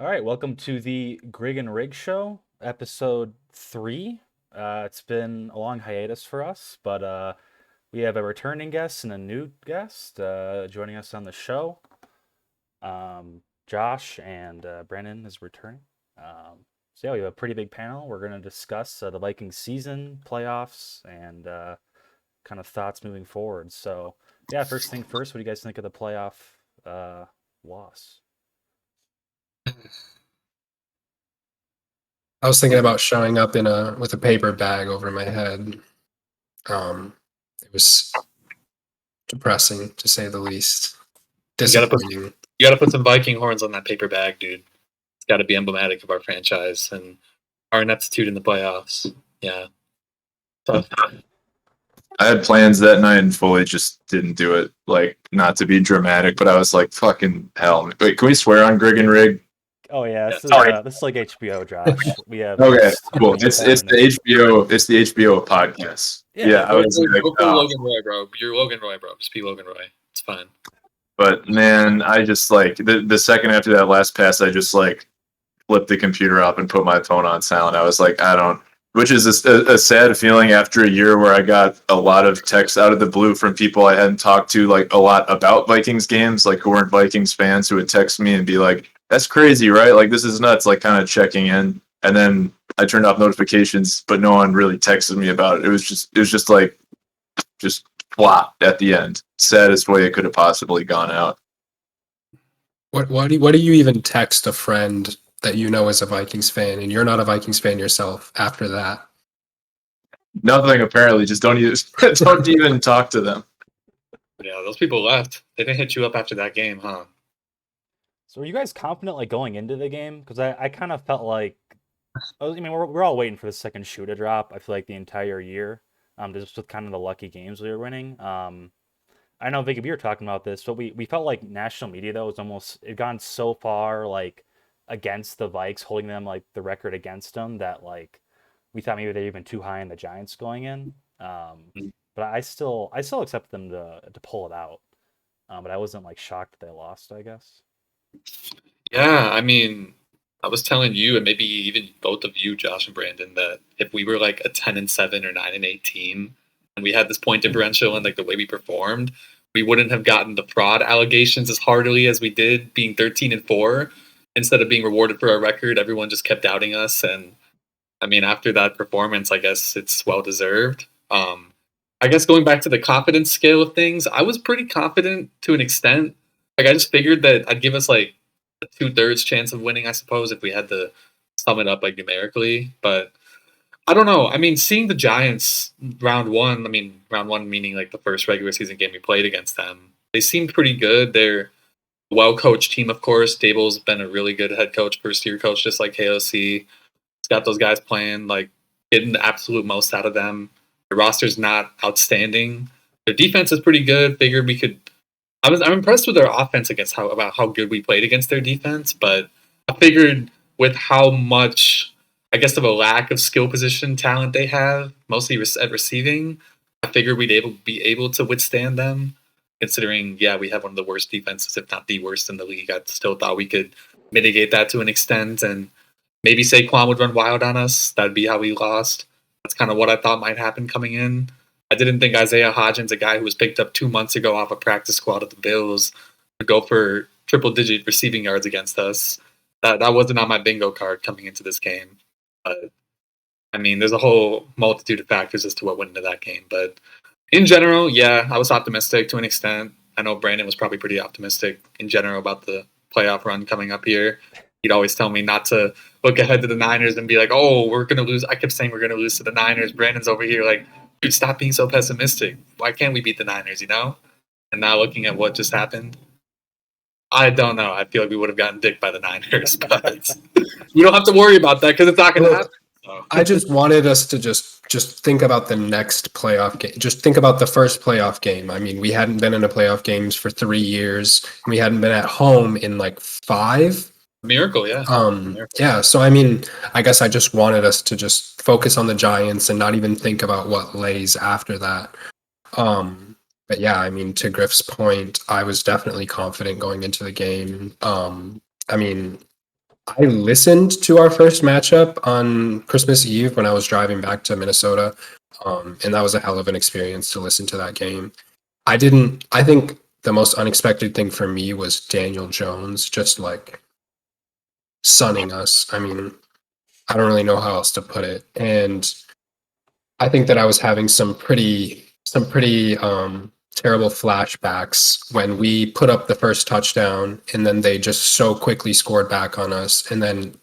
All right, welcome to the Grigg and Rig Show, episode 3. It's been a long hiatus for us, but we have a returning guest and a new guest joining us on the show. Josh and Brandon is returning. So yeah, we have a pretty big panel. We're going to discuss the Vikings season, playoffs, and kind of thoughts moving forward. So yeah, first thing first, what do you guys think of the playoff loss? I was thinking about showing up with a paper bag over my head. It was depressing to say the least. Disappointing. You gotta put some Viking horns on that paper bag, dude. It's got to be emblematic of our franchise and our ineptitude in the playoffs. Yeah, tough. I had plans that night and fully just didn't do it. Like, not to be dramatic, but I was like, fucking hell. Wait, can we swear on Grigg and Rig? Oh yeah, this is like HBO, Josh. We have Okay, cool. It's the HBO podcast. Yeah, I was like, Logan Roy, bro. You're Logan Roy, bro. Just be Logan Roy. It's fine. But man, I just like the second after that last pass, I just like flipped the computer up and put my phone on silent. I was like, which is a sad feeling after a year where I got a lot of texts out of the blue from people I hadn't talked to like a lot about Vikings games, like who weren't Vikings fans, who would text me and be like, that's crazy, right? Like, this is nuts, like kind of checking in. And then I turned off notifications, but no one really texted me about it. It was just like, just flop at the end. Saddest way it could have possibly gone out. What do you even text a friend that you know is a Vikings fan and you're not a Vikings fan yourself after that? Nothing, apparently. Just don't even talk to them. Yeah, those people left. They didn't hit you up after that game, huh? So were you guys confident like going into the game? Because I kind of felt like, we're all waiting for the second shoe to drop. I feel like the entire year, just with kind of the lucky games we were winning. I know, Vicky, we were talking about this, but we felt like national media though it gone so far like against the Vikes, holding them like the record against them that like we thought maybe they're even too high in the Giants going in. But I still accept them to pull it out. But I wasn't like shocked that they lost, I guess. Yeah, I mean, I was telling you, and maybe even both of you, Josh and Brandon, that if we were like a 10-7 or 9-8 team, and we had this point differential and like the way we performed, we wouldn't have gotten the fraud allegations as heartily as we did, being 13-4. Instead of being rewarded for our record, everyone just kept doubting us. And I mean, after that performance, I guess it's well deserved. I guess going back to the confidence scale of things, I was pretty confident to an extent. Like, I just figured that I'd give us like a 2/3 chance of winning, I suppose, if we had to sum it up like numerically. But I don't know. I mean, seeing the Giants round one meaning like the first regular season game we played against them, they seemed pretty good. They're a well-coached team, of course. Dable's been a really good head coach, first-year coach, just like KOC. He's got those guys playing, like, getting the absolute most out of them. The roster's not outstanding. Their defense is pretty good. Figured we could. I'm impressed with their offense about how good we played against their defense, but I figured with how much, I guess, of a lack of skill position talent they have, mostly at receiving, I figured we'd be able to withstand them. Considering, yeah, we have one of the worst defenses, if not the worst in the league, I still thought we could mitigate that to an extent, and maybe Saquon would run wild on us. That'd be how we lost. That's kind of what I thought might happen coming in. I didn't think Isaiah Hodgins, a guy who was picked up 2 months ago off a practice squad at the Bills, would go for triple-digit receiving yards against us. That wasn't on my bingo card coming into this game. But, I mean, there's a whole multitude of factors as to what went into that game. But in general, yeah, I was optimistic to an extent. I know Brandon was probably pretty optimistic in general about the playoff run coming up here. He'd always tell me not to look ahead to the Niners and be like, oh, we're going to lose. I kept saying we're going to lose to the Niners. Brandon's over here like, dude, stop being so pessimistic. Why can't we beat the Niners, And now looking at what just happened, I don't know. I feel like we would have gotten dicked by the Niners, but we don't have to worry about that because it's not going to happen. So. I just wanted us to just think about the next playoff game. Just think about the first playoff game. I mean, we hadn't been in a playoff games for 3 years. We hadn't been at home in like 5. Miracle, yeah. Yeah. So I mean, I guess I just wanted us to just focus on the Giants and not even think about what lays after that. But yeah, I mean, to Griff's point, I was definitely confident going into the game. I mean, I listened to our first matchup on Christmas Eve when I was driving back to Minnesota, and that was a hell of an experience to listen to that game. I think the most unexpected thing for me was Daniel Jones just like sunning us. I mean, I don't really know how else to put it. And I think that I was having some pretty terrible flashbacks when we put up the first touchdown and then they just so quickly scored back on us. And then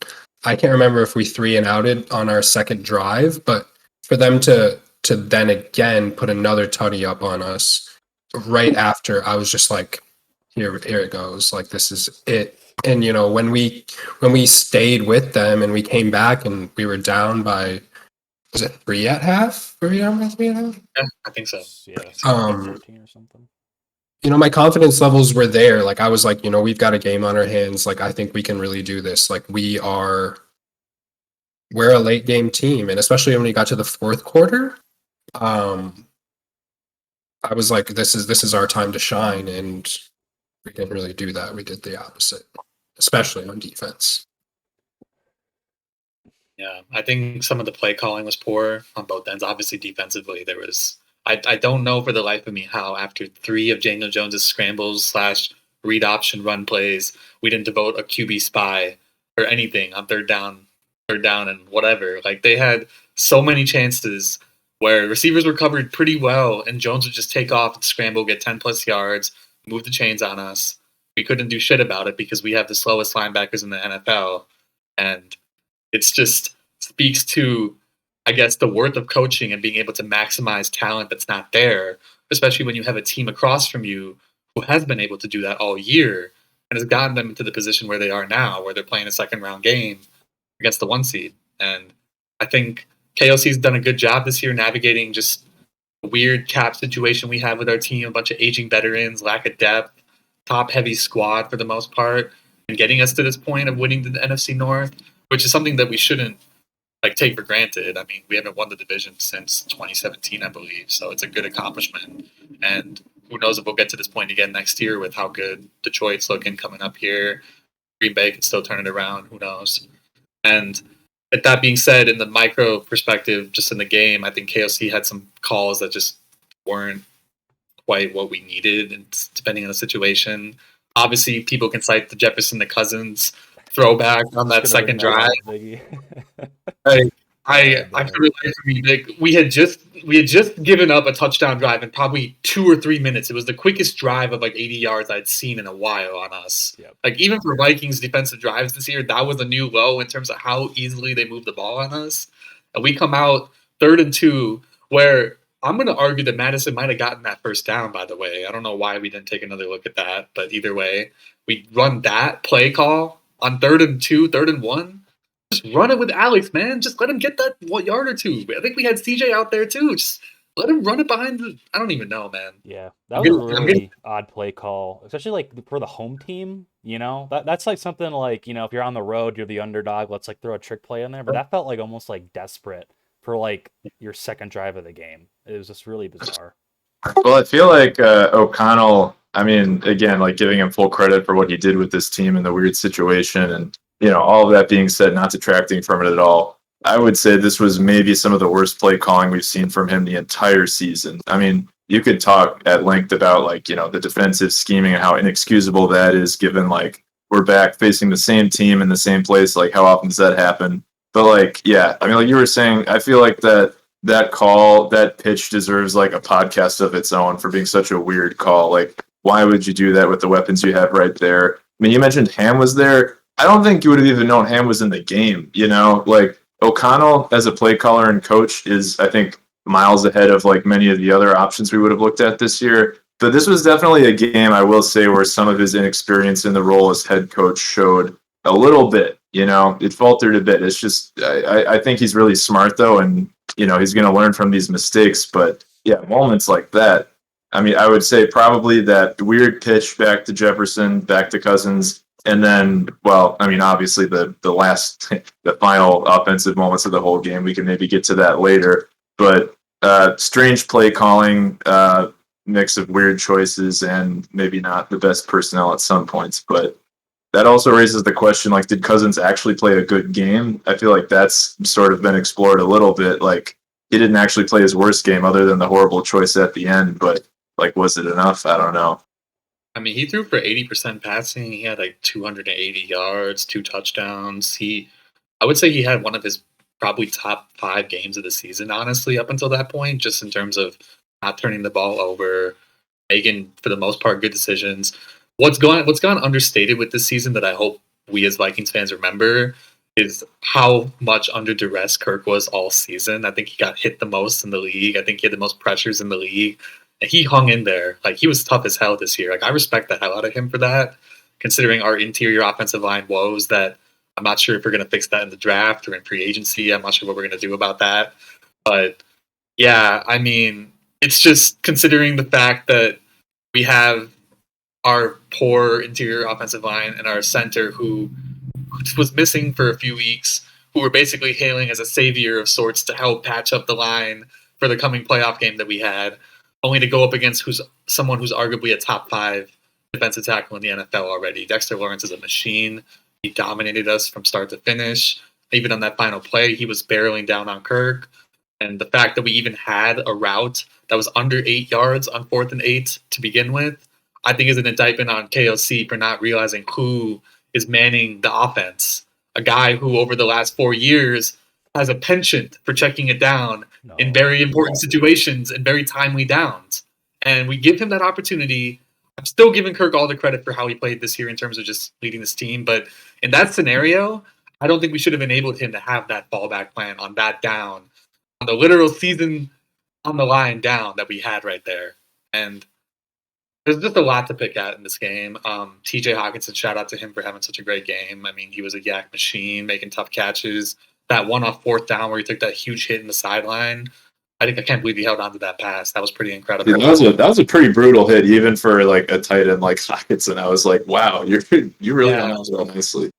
I can't remember if we 3-and-outed on our second drive, but for them to then again put another tutty up on us right after, I was just like, here it goes. Like, this is it. And when we stayed with them and we came back and we were down by, was it 3 at half? Were we down by 3 at half? Yeah, I think so. Yeah, 14 or something. My confidence levels were there. Like, I was like, we've got a game on our hands. Like, I think we can really do this. Like, we're a late game team. And especially when we got to the fourth quarter, I was like, this is our time to shine. And we didn't really do that. We did the opposite, especially on defense. Yeah, I think some of the play calling was poor on both ends. Obviously, defensively, there was. I don't know for the life of me how after 3 of Daniel Jones's scrambles / read option run plays, we didn't devote a QB spy or anything on third down and whatever. Like, they had so many chances where receivers were covered pretty well, and Jones would just take off and scramble, get 10+ yards, move the chains on us. We couldn't do shit about it because we have the slowest linebackers in the NFL, and it's just speaks to, I guess, the worth of coaching and being able to maximize talent that's not there, especially when you have a team across from you who has been able to do that all year and has gotten them into the position where they are now, where they're playing a second-round game against the 1 seed. And I think KOC's done a good job this year navigating just a weird cap situation we have with our team, a bunch of aging veterans, lack of depth, top-heavy squad for the most part, and getting us to this point of winning the NFC North, which is something that we shouldn't take for granted. I mean, we haven't won the division since 2017, I believe, so it's a good accomplishment. And who knows if we'll get to this point again next year with how good Detroit's looking coming up here. Green Bay can still turn it around. Who knows? And that being said, in the micro perspective, just in the game, I think KOC had some calls that just weren't quite what we needed, and depending on the situation. Obviously, people can cite the Jefferson to Cousins throwback on that second drive. I feel like for me, we had just given up a touchdown drive in probably 2 or 3 minutes. It was the quickest drive of 80 yards I'd seen in a while on us. Yep. Even for Vikings defensive drives this year, that was a new low in terms of how easily they moved the ball on us. And we come out 3rd and 2, where I'm going to argue that Madison might have gotten that first down, by the way. I don't know why we didn't take another look at that, but either way, we run that play call on 3rd and 2, 3rd and 1. Just run it with Alex, man. Just let him get that 1 yard or 2. I think we had CJ out there too. Just let him run it behind the. I don't even know, man. Yeah, that was a really odd play call, especially for the home team. That's something if you're on the road, you're the underdog. Let's throw a trick play in there. But that felt almost desperate for your second drive of the game. It was just really bizarre. Well, I feel like O'Connell. I mean, again, giving him full credit for what he did with this team in the weird situation, and all of that being said, not detracting from it at all. I would say this was maybe some of the worst play calling we've seen from him the entire season. I mean, you could talk at length about the defensive scheming and how inexcusable that is, given we're back facing the same team in the same place. How often does that happen? But yeah, I mean, you were saying, I feel like that call, that pitch deserves a podcast of its own for being such a weird call. Why would you do that with the weapons you have right there? I mean, you mentioned Ham was there. I don't think you would have even known Ham was in the game, O'Connell as a play caller and coach is, I think, miles ahead of many of the other options we would have looked at this year. But this was definitely a game, I will say, where some of his inexperience in the role as head coach showed a little bit. It faltered a bit. It's just, I think he's really smart, though, and, he's going to learn from these mistakes. But, yeah, moments like that, I mean, I would say probably that weird pitch back to Jefferson, back to Cousins, and then, well, I mean, obviously the last, the final offensive moments of the whole game, we can maybe get to that later. But strange play calling, mix of weird choices, and maybe not the best personnel at some points. But that also raises the question, like, did Cousins actually play a good game? I feel like that's sort of been explored a little bit. Like, he didn't actually play his worst game other than the horrible choice at the end, but, like, was it enough? I don't know. I mean, he threw for 80% passing. He had like 280 yards, 2 touchdowns. I would say he had one of his probably top 5 games of the season, honestly, up until that point, just in terms of not turning the ball over, making, for the most part, good decisions. What's gone understated with this season that I hope we as Vikings fans remember is how much under duress Kirk was all season. I think he got hit the most in the league. I think he had the most pressures in the league. And he hung in there. Like, he was tough as hell this year. Like, I respect the hell out of him for that, considering our interior offensive line woes that I'm not sure if we're going to fix that in the draft or in free agency. I'm not sure what we're going to do about that. But, yeah, I mean, it's just considering the fact that we have our poor interior offensive line and our center who was missing for a few weeks, who were basically hailing as a savior of sorts to help patch up the line for the coming playoff game that we had, only to go up against someone who's arguably a top 5 defensive tackle in the NFL already. Dexter Lawrence is a machine. He dominated us from start to finish. Even on that final play, he was barreling down on Kirk. And the fact that we even had a route that was under 8 yards on 4th and 8 to begin with, I think is an indictment on KOC for not realizing who is manning the offense. A guy who over the last 4 years has a penchant for checking it down in very important situations and very timely downs. And we give him that opportunity. I'm still giving Kirk all the credit for how he played this year in terms of just leading this team. But in that scenario, I don't think we should have enabled him to have that fallback plan on that down, on the literal season on the line down that we had right there. And there's just a lot to pick at in this game. TJ Hawkinson, shout out to him for having such a great game. I mean, he was a yak machine, making tough catches. That one off 4th down where he took that huge hit in the sideline. I can't believe he held on to that pass. That was pretty incredible. Yeah, that was a pretty brutal hit, even for like a tight end like Hawkinson. I was like, wow, you really don't know nicely.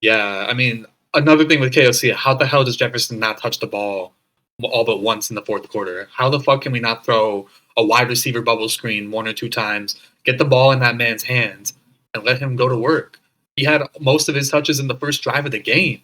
Yeah, I mean, another thing with KOC, how the hell does Jefferson not touch the ball all but once in the 4th quarter? How the fuck can we not throw a wide receiver bubble screen 1 or 2 times, get the ball in that man's hands, and let him go to work? He had most of his touches in the first drive of the game.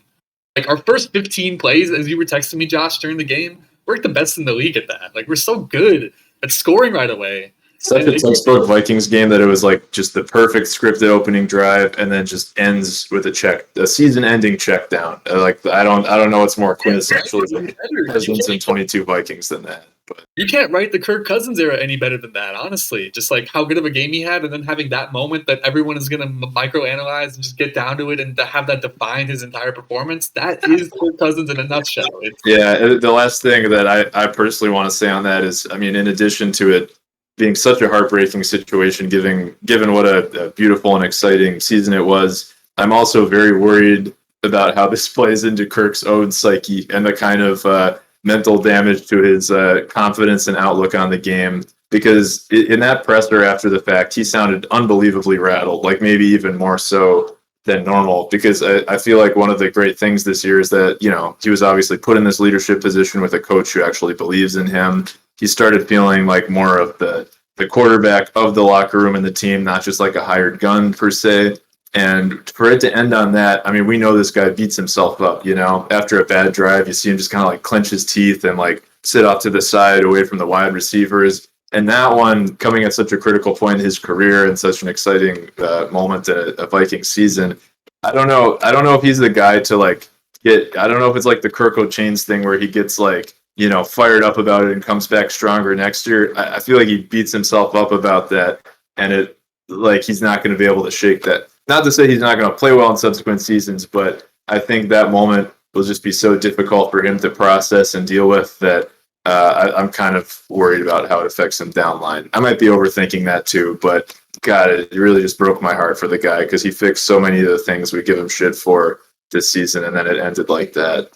Like, our first 15 plays, as you were texting me, Josh, during the game, we're the best in the league at that. Like, we're so good at scoring right away. Such a textbook Vikings game that it was like just the perfect scripted opening drive, and then just ends with a season-ending check down. Like, I don't know what's more quintessentially Cousins and 22 Vikings than that. But you can't write the Kirk Cousins era any better than that, honestly. Just like how good of a game he had, and then having that moment that everyone is going to microanalyze and just get down to it, and to have that define his entire performance. That is Kirk Cousins in a nutshell. The last thing that I personally want to say on that is, I mean, in addition to it being such a heartbreaking situation, given what a beautiful and exciting season it was, I'm also very worried about how this plays into Kirk's own psyche and the kind of mental damage to his confidence and outlook on the game. Because in that presser after the fact, he sounded unbelievably rattled, like maybe even more so than normal. Because I feel like one of the great things this year is that, you know, he was obviously put in this leadership position with a coach who actually believes in him. He started feeling like more of the quarterback of the locker room and the team, not just like a hired gun per se. And for it to end on that, I mean, we know this guy beats himself up, you know, after a bad drive. You see him just kind of like clench his teeth and like sit off to the side away from the wide receivers. And that one coming at such a critical point in his career and such an exciting moment in a Vikings season. I don't know if he's the guy to like I don't know if it's like the Kirko Chainz thing where he gets like, you know, fired up about it and comes back stronger next year. I feel like he beats himself up about that, and it like he's not going to be able to shake that. Not to say he's not going to play well in subsequent seasons, but I think that moment will just be so difficult for him to process and deal with that I'm kind of worried about how it affects him down the line. I might be overthinking that too, but God, it really just broke my heart for the guy because he fixed so many of the things we give him shit for this season, and then it ended like that.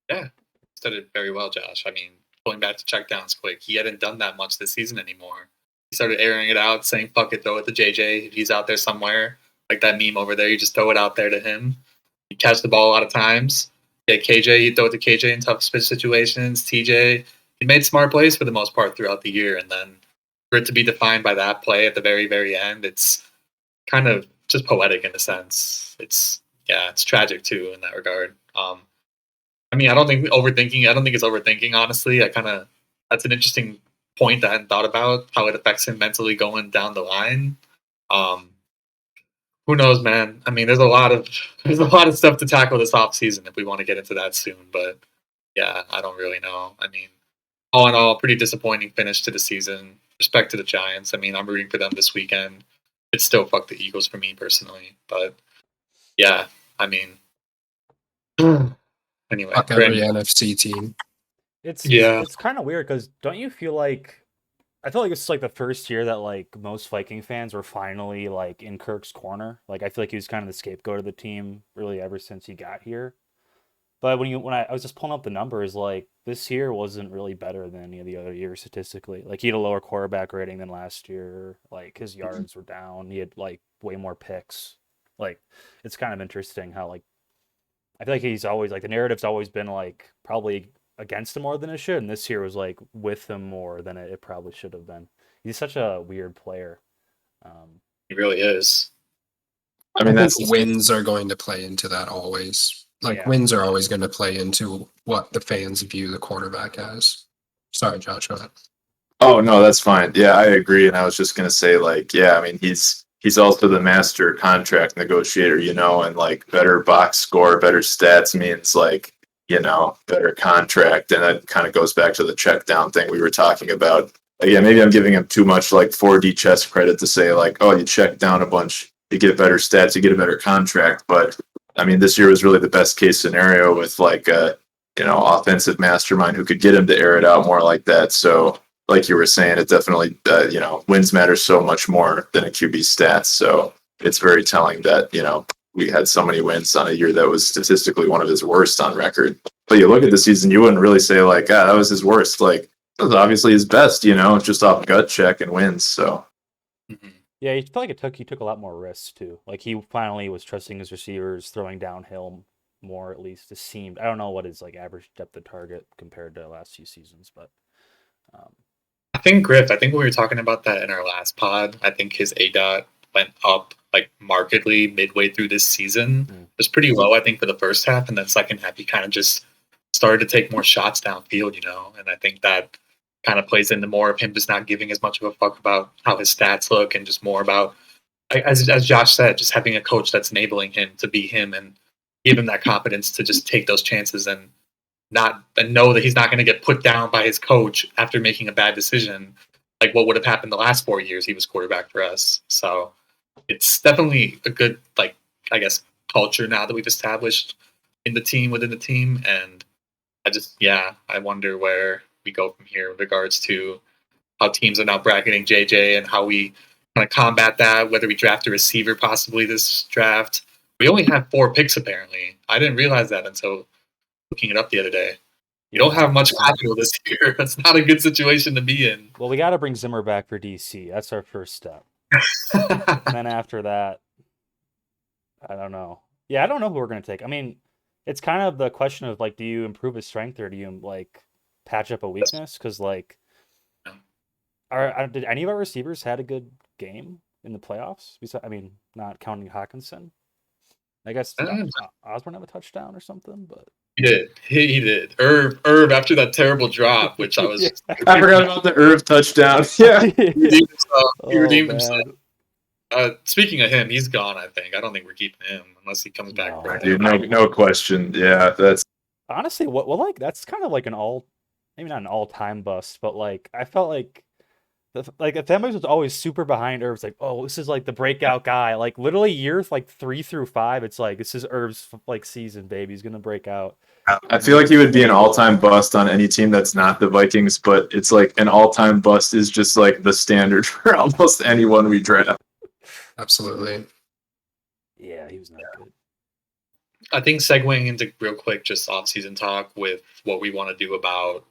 Yeah. Started very well, Josh. I mean, going back to checkdowns quick, he hadn't done that much this season anymore. He started airing it out, saying, fuck it, throw it to JJ. If he's out there somewhere, like that meme over there, you just throw it out there to him. He catch the ball a lot of times. Yeah, KJ, you throw it to KJ in tough situations. TJ, he made smart plays for the most part throughout the year. And then for it to be defined by that play at the very, very end, it's kind of just poetic in a sense. It's tragic too in that regard. I mean, I don't think it's overthinking. Honestly, that's an interesting point that I hadn't thought about, how it affects him mentally going down the line. Who knows, man? I mean, there's a lot of stuff to tackle this off season if we want to get into that soon. But yeah, I don't really know. I mean, all in all, pretty disappointing finish to the season. Respect to the Giants. I mean, I'm rooting for them this weekend. It's still fuck the Eagles for me personally, but yeah, I mean, anyway, Fuck every NFC team. It's kind of weird because don't you feel like I feel like it's like the first year that like most Viking fans were finally like in Kirk's corner. Like I feel like he was kind of the scapegoat of the team really ever since he got here. But when I was just pulling up the numbers, like this year wasn't really better than any of the other years statistically. Like he had a lower quarterback rating than last year. Like his yards were down. He had like way more picks. Like it's kind of interesting how like I feel like he's always like the narrative's always been like probably against him more than it should, and this year was like with him more than it probably should have been. He's such a weird player. He really is. I mean, that's wins are going to play into that always. Like Yeah. wins are always going to play into what the fans view the quarterback as. Sorry, Josh. Go ahead. Oh no, that's fine. Yeah, I agree. And I was just gonna say, like, yeah, I mean, he's also the master contract negotiator, you know, and like better box score, better stats means like, you know, better contract, and that kind of goes back to the check down thing we were talking about. Yeah, maybe I'm giving him too much like 4D chess credit to say like, oh, you check down a bunch, you get better stats, you get a better contract. But I mean, this year was really the best case scenario with like a, you know, offensive mastermind who could get him to air it out more like that. So like you were saying, it definitely, you know, wins matter so much more than a QB stats. So it's very telling that, you know, we had so many wins on a year that was statistically one of his worst on record. But you look at the season, you wouldn't really say like, ah, that was his worst. Like, that was obviously his best, you know, it's just off gut check and wins. So Yeah, I feel like he took a lot more risks too. Like he finally was trusting his receivers, throwing downhill more at least. It seemed. I don't know what his like average depth of target compared to the last few seasons, but I think Griff, I think we were talking about that in our last pod. I think his ADOT went up like markedly midway through this season. It was pretty low, I think, for the first half, and then second half he kind of just started to take more shots downfield, you know. And I think that kind of plays into more of him just not giving as much of a fuck about how his stats look, and just more about, as Josh said, just having a coach that's enabling him to be him and give him that confidence to just take those chances and know that he's not going to get put down by his coach after making a bad decision, like what would have happened the last 4 years he was quarterback for us. So it's definitely a good, like, I guess, culture now that we've established within the team. And I wonder where we go from here in regards to how teams are now bracketing JJ and how we kind of combat that, whether we draft a receiver possibly this draft. We only have 4 picks apparently. I didn't realize that until looking it up the other day. You don't have much capital this year. That's not a good situation to be in. well, we got to bring Zimmer back for DC. That's our first step. And then after that, I don't know. Yeah, I don't know who we're gonna take. I mean, it's kind of the question of like, do you improve his strength or do you like patch up a weakness? Because like, did any of our receivers had a good game in the playoffs? I mean, not counting Hawkinson. I guess Osborne have a touchdown or something, but he did. He did. Irv after that terrible drop, which I was. Yeah. I forgot about the Irv touchdown. Yeah. He redeemed himself. Man. Speaking of him, he's gone. I think. I don't think we're keeping him unless he comes back. No. Dude, no question. Yeah, that's Honestly, like that's kind of like maybe not an all-time bust, but like I felt like the fanbase was always super behind Irv. It's like, oh, this is like the breakout guy. Like literally years like 3 through 5, it's like this is Irv's like season, baby. He's gonna break out. I feel like he would be an all-time bust on any team that's not the Vikings, but it's like an all-time bust is just like the standard for almost anyone we draft. Absolutely. Yeah, he was not good. I think segueing into real quick, just off-season talk with what we want to do about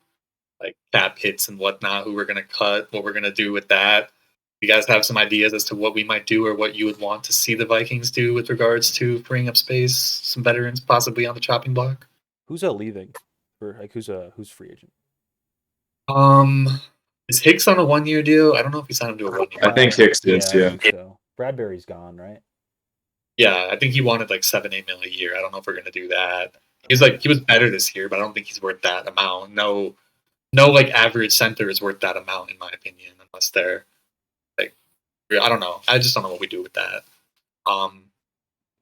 like cap hits and whatnot, who we're going to cut, what we're going to do with that. You guys have some ideas as to what we might do or what you would want to see the Vikings do with regards to freeing up space, some veterans possibly on the chopping block? Who's leaving? Or like who's free agent? Is Hicks on a 1-year deal? I don't know if he signed him to a 1-year. I think Hicks is, I yeah. think so. Bradbury's gone, right? Yeah, I think he wanted like 7-8 mil a year. I don't know if we're gonna do that. He was better this year, but I don't think he's worth that amount. No, like average center is worth that amount in my opinion, unless they're like I don't know. I just don't know what we do with that.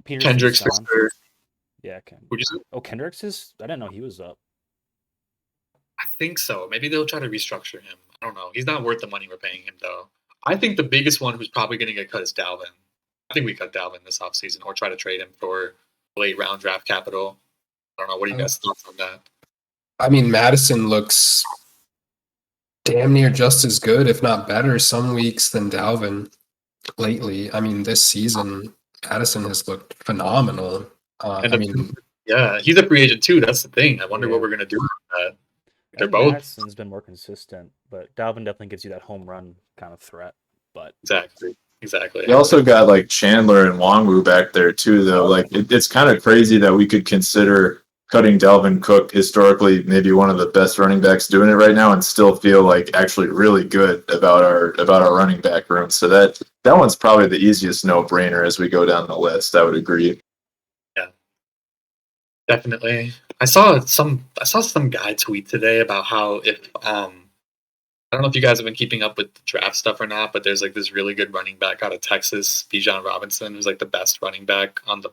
Peterson's Kendricks for gone. sure. Yeah, Kendricks is. I didn't know he was up. I think so. Maybe they'll try to restructure him. I don't know. He's not worth the money we're paying him though. I think the biggest one who's probably going to get cut is Dalvin. I think we cut Dalvin this offseason or try to trade him for late round draft capital. I don't know. What are you guys' thoughts on that? I mean, Madison looks damn near just as good, if not better, some weeks than Dalvin lately. I mean, this season, Madison has looked phenomenal. Yeah, he's a free agent too. That's the thing. I wonder what we're gonna do with that. They're both. Madison's been more consistent, but Dalvin definitely gives you that home run kind of threat. But exactly. We also got like Chandler and Longwu back there too, though. Like it's kind of crazy that we could consider cutting Dalvin Cook, historically maybe one of the best running backs doing it right now, and still feel like actually really good about our running back room. So that one's probably the easiest no brainer as we go down the list. I would agree. Yeah, definitely. I saw some guy tweet today about how if I don't know if you guys have been keeping up with the draft stuff or not, but there's like this really good running back out of Texas, Bijan Robinson, who's like the best running back on the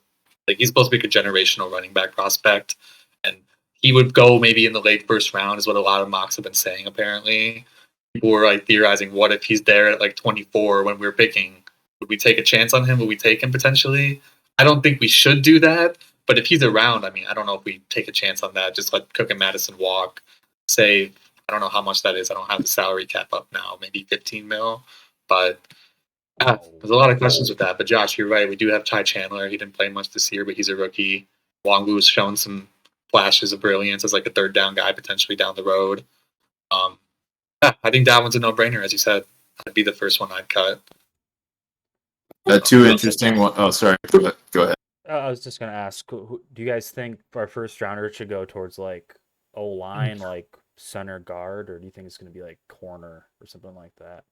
he's supposed to be like a generational running back prospect. And he would go maybe in the late first round is what a lot of mocks have been saying apparently. People were like theorizing what if he's there at like 24 when we're picking. Would we take a chance on him? Would we take him potentially? I don't think we should do that. But if he's around, I mean, I don't know if we take a chance on that. Just let Cook and Madison walk. Say I don't know how much that is. I don't have the salary cap up now. Maybe 15 mil. But there's a lot of questions with that. But Josh, you're right. We do have Ty Chandler. He didn't play much this year, but he's a rookie. Wongwu's shown some flashes of brilliance as like a third down guy potentially down the road. I think that one's a no-brainer, as you said. That'd be the first one I'd cut. Two interesting one. Oh, sorry. Go ahead. I was just gonna ask, do you guys think our first rounder should go towards like O-line, like center guard, or do you think it's going to be like corner or something like that?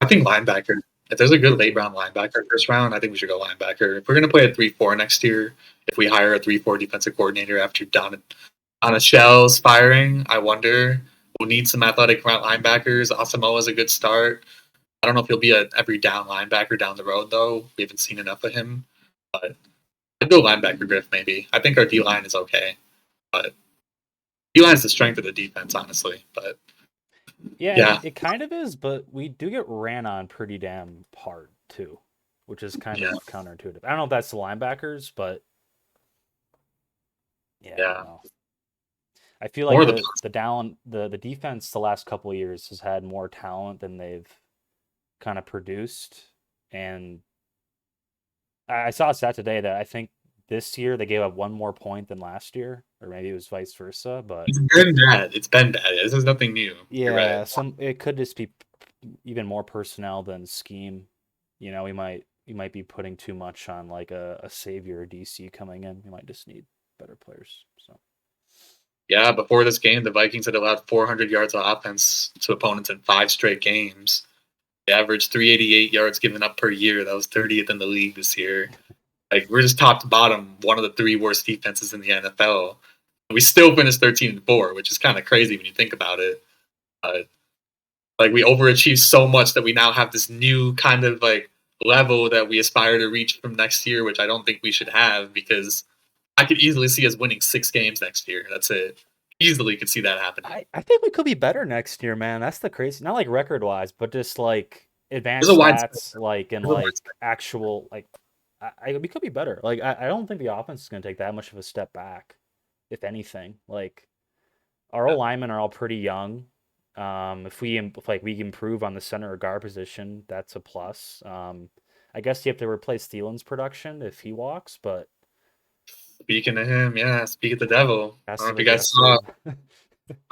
I think linebacker. If there's a good late round linebacker first round, I think we should go linebacker. If we're going to play a 3-4 next year, if we hire a 3-4 defensive coordinator after Donatello's firing, I wonder. We'll need some athletic linebackers. Asamoah is a good start. I don't know if he'll be an every down linebacker down the road, though. We haven't seen enough of him. But I'd go linebacker, Griff, maybe. I think our D-line is okay. But D-line's the strength of the defense, honestly. But yeah, it kind of is, but we do get ran on pretty damn hard, too, which is kind of counterintuitive. I don't know if that's the linebackers, but yeah. I feel like the defense the last couple of years has had more talent than they've kind of produced. And I saw a stat today that I think this year they gave up one more point than last year, or maybe it was vice versa. But it's been bad. This is nothing new. Yeah, it could just be even more personnel than scheme. You know, we might be putting too much on like a savior DC coming in. We might just need better players. So yeah, before this game, the Vikings had allowed 400 yards of offense to opponents in 5 straight games. They averaged 388 yards given up per year. That was 30th in the league this year. Like, we're just top to bottom, one of the 3 worst defenses in the NFL. We still finished 13-4, which is kind of crazy when you think about it. Like, we overachieved so much that we now have this new kind of like level that we aspire to reach from next year, which I don't think we should have, because I could easily see us winning 6 games next year. That's it. Easily could see that happening. I think we could be better next year, man. That's the crazy. Not like record wise, but just like advanced stats, like and like actual like. We could be better. Like I don't think the offense is going to take that much of a step back, if anything. Like our linemen are all pretty young. If we improve on the center or guard position, that's a plus. I guess you have to replace Thielen's production if he walks, but speaking of him, speak of the devil. I don't know if you guys saw.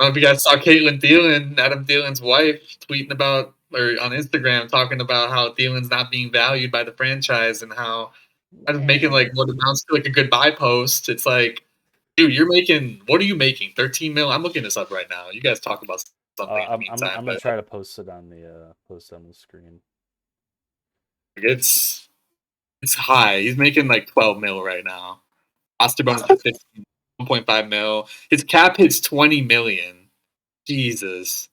Caitlin Thielen, Adam Thielen's wife, tweeting about or on Instagram talking about how Thielen's not being valued by the franchise and how I'm making like what amounts to like a goodbye post. It's like, dude, what are you making? 13 mil? I'm looking this up right now. You guys talk about something. I'm gonna try to post it on the screen. It's It's high. He's making like 12 mil right now. Osterbone's like 1.5 mil. His cap hits 20 million. Jesus.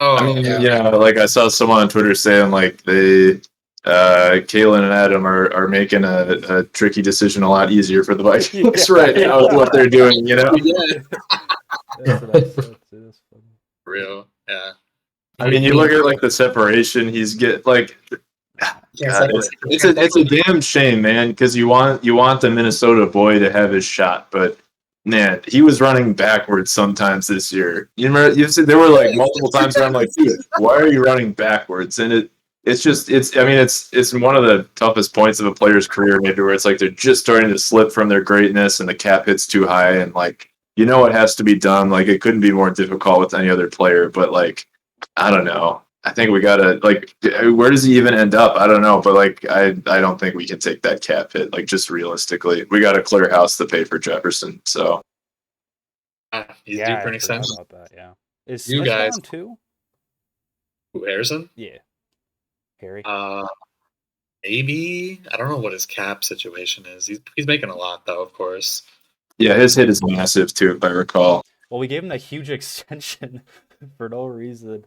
Oh, I mean, Yeah. like I saw someone on Twitter saying like Kalen and Adam are making a tricky decision a lot easier for the Vikings right now with what they're doing. yeah, That's what I said too. That's funny. real. Yeah. I mean, you look at like the separation he's get like. God, it's a damn shame, man, because you want the Minnesota boy to have his shot, but man, he was running backwards sometimes this year. You remember? You said there were like multiple times where I'm like, dude, why are you running backwards? And it's one of the toughest points of a player's career, maybe, where it's like they're just starting to slip from their greatness, and the cap hits too high, and like it has to be done. Like it couldn't be more difficult with any other player, but like I don't know. I think we gotta like. Where does he even end up? I don't know, but like, I don't think we can take that cap hit. Like, just realistically, we got to clear house to pay for Jefferson. So, He's due Yeah, for an I forgot extension. about that. Yeah, is You Smith guys- gone too? Who, Harrison? Yeah, Harry. Maybe. I don't know what his cap situation is. He's making a lot though, of course. yeah, his hit is massive too, if I recall. Well, we gave him that huge extension for no reason.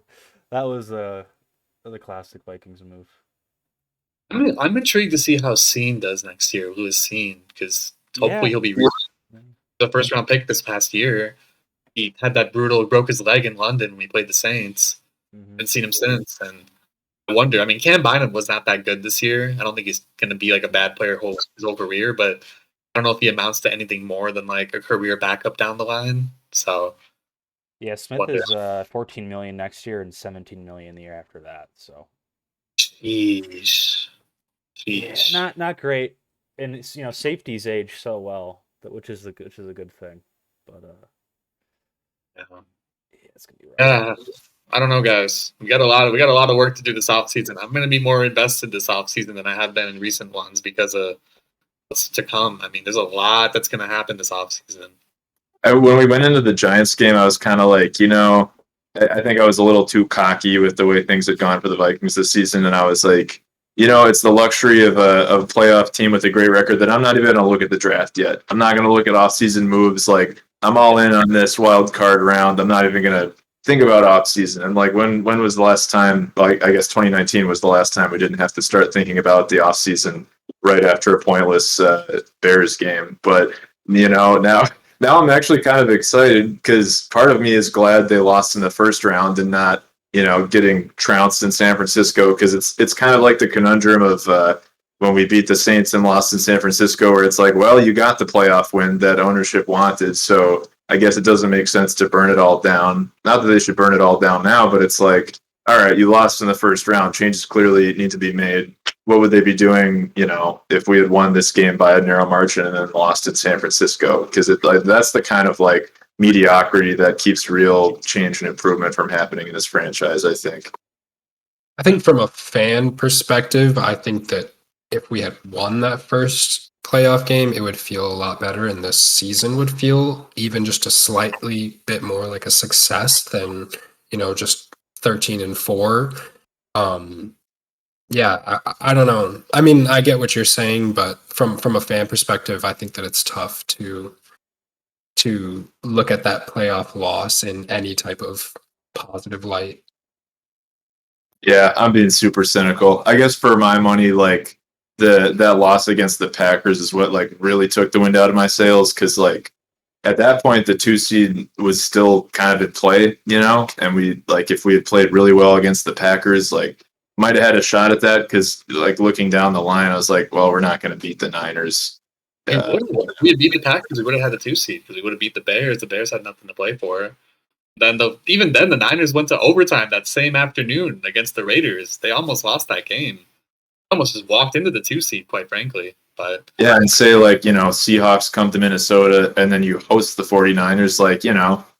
That was a classic Vikings move. I'm intrigued to see how Scene does next year. Lewis Scene, because hopefully he'll be the first round pick this past year. He had that broke his leg in London when we played the Saints. Mhm. Haven't seen him since, and I wonder. I mean, Cam Bynum was not that good this year. I don't think he's going to be like a bad player his whole career, but I don't know if he amounts to anything more than like a career backup down the line. So Yeah, Smith is 14 million next year and 17 million the year after that. So sheesh. yeah, not great. And it's, safeties age so well, which is a good thing. But Yeah. it's gonna be rough. I don't know, guys. We got a lot of work to do this offseason. I'm going to be more invested this offseason than I have been in recent ones because of what's to come. I mean, there's a lot that's going to happen this offseason. When we went into the Giants game, I was kind of like, I think I was a little too cocky with the way things had gone for the Vikings this season, and I was like, it's the luxury of a playoff team with a great record that I'm not even going to look at the draft yet. I'm not going to look at off-season moves. Like, I'm all in on this wild card round. I'm not even going to think about off-season. And like, when was the last time? Like, I guess 2019 was the last time we didn't have to start thinking about the off-season right after a pointless Bears game. But now I'm actually kind of excited because part of me is glad they lost in the first round and not, getting trounced in San Francisco, because it's kind of like the conundrum of when we beat the Saints and lost in San Francisco, where it's like, well, you got the playoff win that ownership wanted, so I guess it doesn't make sense to burn it all down. Not that they should burn it all down now, but it's like, all right, you lost in the first round. Changes clearly need to be made. What would they be doing, if we had won this game by a narrow margin and then lost in San Francisco? Because that's the kind of like mediocrity that keeps real change and improvement from happening in this franchise, I think. I think from a fan perspective, I think that if we had won that first playoff game, it would feel a lot better, and this season would feel even just a slightly bit more like a success than, just 13-4. Yeah, I don't know. I mean, I get what you're saying, but from a fan perspective, I think that it's tough to look at that playoff loss in any type of positive light. Yeah, I'm being super cynical. I guess for my money, like that loss against the Packers is what like really took the wind out of my sails, because like at that point the 2 seed was still kind of in play, and we like if we had played really well against the Packers, like might have had a shot at that, because like looking down the line, I was like, well, we're not going to beat the Niners. If we had beat the Packers, we would have had the 2 seed because we would have beat the Bears. The Bears had nothing to play for. Even then, the Niners went to overtime that same afternoon against the Raiders. They almost lost that game. Almost just walked into the 2 seed, quite frankly. But yeah, and say like, Seahawks come to Minnesota and then you host the 49ers, like,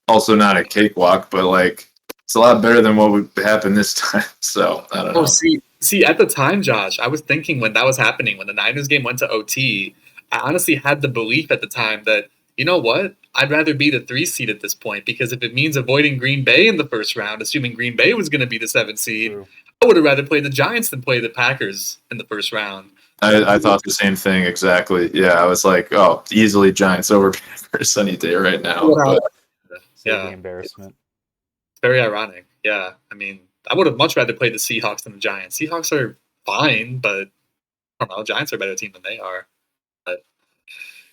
also not a cakewalk, but like it's a lot better than what would happen this time. So I don't know. See, at the time, Josh, I was thinking when that was happening, when the Niners game went to OT, I honestly had the belief at the time that, you know what? I'd rather be the 3 seed at this point, because if it means avoiding Green Bay in the first round, assuming Green Bay was going to be the 7 seed, True. I would have rather played the Giants than play the Packers in the first round. I thought the same thing exactly. Yeah, I was like, oh, easily Giants over Panthers any day right now. But Save the Yeah. embarrassment. It's very ironic. Yeah. I mean, I would have much rather played the Seahawks than the Giants. Seahawks are fine, but I don't know. Giants are a better team than they are. But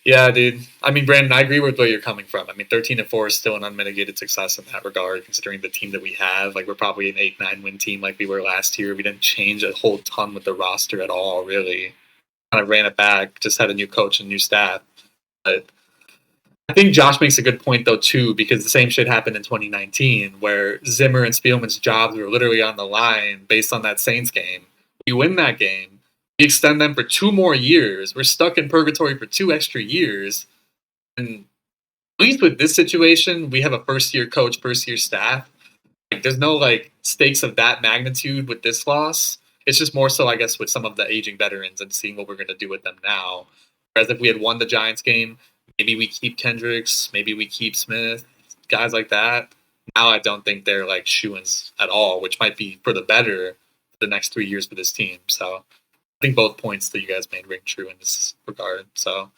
yeah, dude. I mean, Brandon, I agree with where you're coming from. I mean, 13-4 is still an unmitigated success in that regard, considering the team that we have. Like, we're probably an 8-9 win team like we were last year. We didn't change a whole ton with the roster at all, really. Kind of ran it back, just had a new coach and new staff. But I think Josh makes a good point, though, too, because the same shit happened in 2019, where Zimmer and Spielman's jobs were literally on the line based on that Saints game. We win that game. We extend them for 2 more years. We're stuck in purgatory for 2 extra years. And at least with this situation, we have a first-year coach, first-year staff. Like, there's no, like, stakes of that magnitude with this loss. It's just more so, I guess, with some of the aging veterans and seeing what we're going to do with them now. Whereas if we had won the Giants game, maybe we keep Kendricks, maybe we keep Smith, guys like that. Now I don't think they're, like, shoo-ins at all, which might be for the better for the next 3 years for this team. So I think both points that you guys made ring true in this regard. So,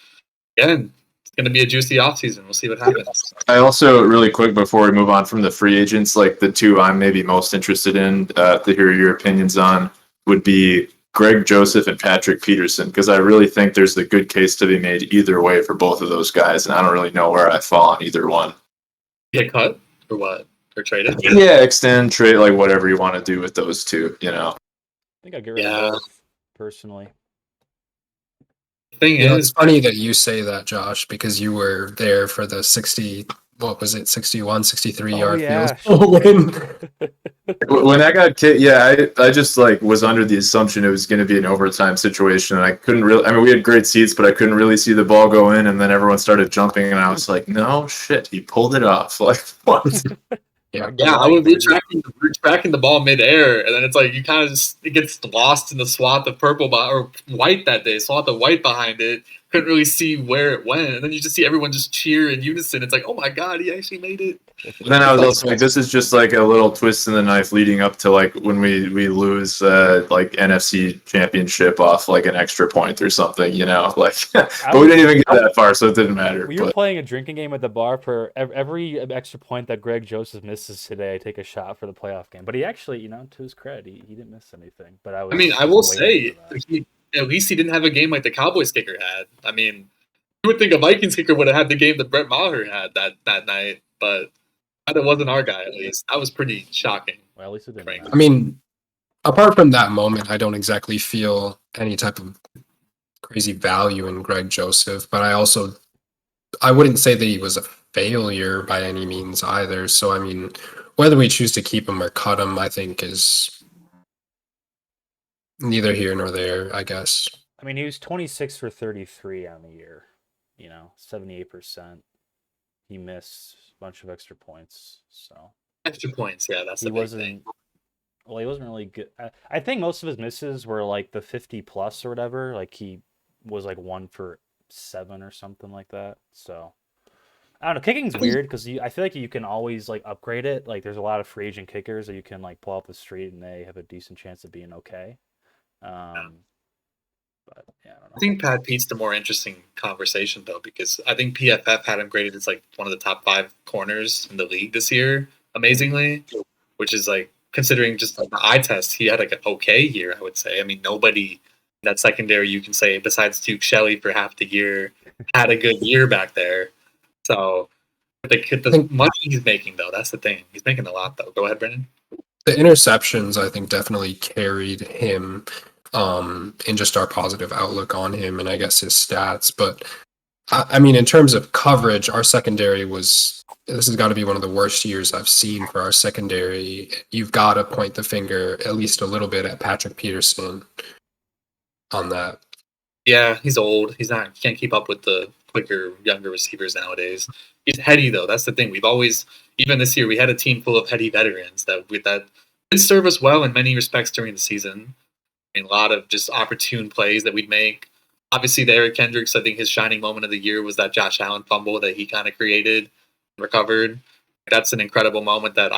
again, it's going to be a juicy offseason. We'll see what happens. I also, really quick before we move on from the free agents, like the two I'm maybe most interested in to hear your opinions on would be Greg Joseph and Patrick Peterson, because I really think there's a good case to be made either way for both of those guys, and I don't really know where I fall on either one. Get cut or what? Or traded? Yeah, extend, trade, like whatever you want to do with those two, you know. I think I'd get rid of both, personally. The thing It's is, funny that you say that, Josh, because you were there for the 61, 63 yard yeah. field goal win. When that got kicked, yeah, I just like was under the assumption it was going to be an overtime situation, and I couldn't really. I mean, we had great seats, but I couldn't really see the ball go in, and then everyone started jumping, and I was like, "No shit, he pulled it off!" Like what? yeah, I would be tracking the ball midair, and then it's like you kind of just it gets lost in the swath of purple or white that day, swath of white behind it. Couldn't really see where it went, and then you just see everyone just cheer in unison. It's like, oh my god, he actually made it. Then I was also like, this is just like a little twist in the knife leading up to like when we lose like NFC championship off like an extra point or something, you know, like. But we didn't even get that far, so it didn't matter. We were playing a drinking game at the bar. For every extra point that Greg Joseph misses today, I take a shot for the playoff game. But he actually, you know, to his credit, he didn't miss anything. But I mean, I will say, at least he didn't have a game like the Cowboys kicker had. I mean, you would think a Vikings kicker would have had the game that Brett Maher had that night, but that wasn't our guy, at least. That was pretty shocking. Well, at least it didn't. I mean, apart from that moment, I don't exactly feel any type of crazy value in Greg Joseph, but I wouldn't say that he was a failure by any means either. So, I mean, whether we choose to keep him or cut him, I think is neither here nor there, I guess. I mean, he was 26 for 33 on the year, you know, 78%. He missed a bunch of extra points, so. Extra points, yeah, that's the big big thing. Well, he wasn't really good. I think most of his misses were like the 50 plus or whatever. Like he was like 1 for 7 or something like that. So I don't know. Kicking's weird because I feel like you can always like upgrade it. Like there's a lot of free agent kickers that you can like pull off the street and they have a decent chance of being okay. But yeah, I don't know. I think Pat Pete's the more interesting conversation though, because I think PFF had him graded as like one of the top 5 corners in the league this year, amazingly, which is like considering just like the eye test, he had like an okay year, I would say. I mean, nobody in that secondary you can say besides Duke Shelley for half the year had a good year back there. So the money he's making though, that's the thing. He's making a lot though. Go ahead, Brendan. The interceptions, I think, definitely carried him in just our positive outlook on him and I guess his stats. But I mean, in terms of coverage, our secondary this has got to be one of the worst years I've seen for our secondary. You've got to point the finger at least a little bit at Patrick Peterson on that. Yeah, he's old. He can't keep up with the quicker, younger receivers nowadays. He's heady though. That's the thing. We've always, even this year, we had a team full of heady veterans that did serve us well in many respects during the season. I mean, a lot of just opportune plays that we'd make. Obviously, there at Kendricks, I think his shining moment of the year was that Josh Allen fumble that he kind of created and recovered. That's an incredible moment that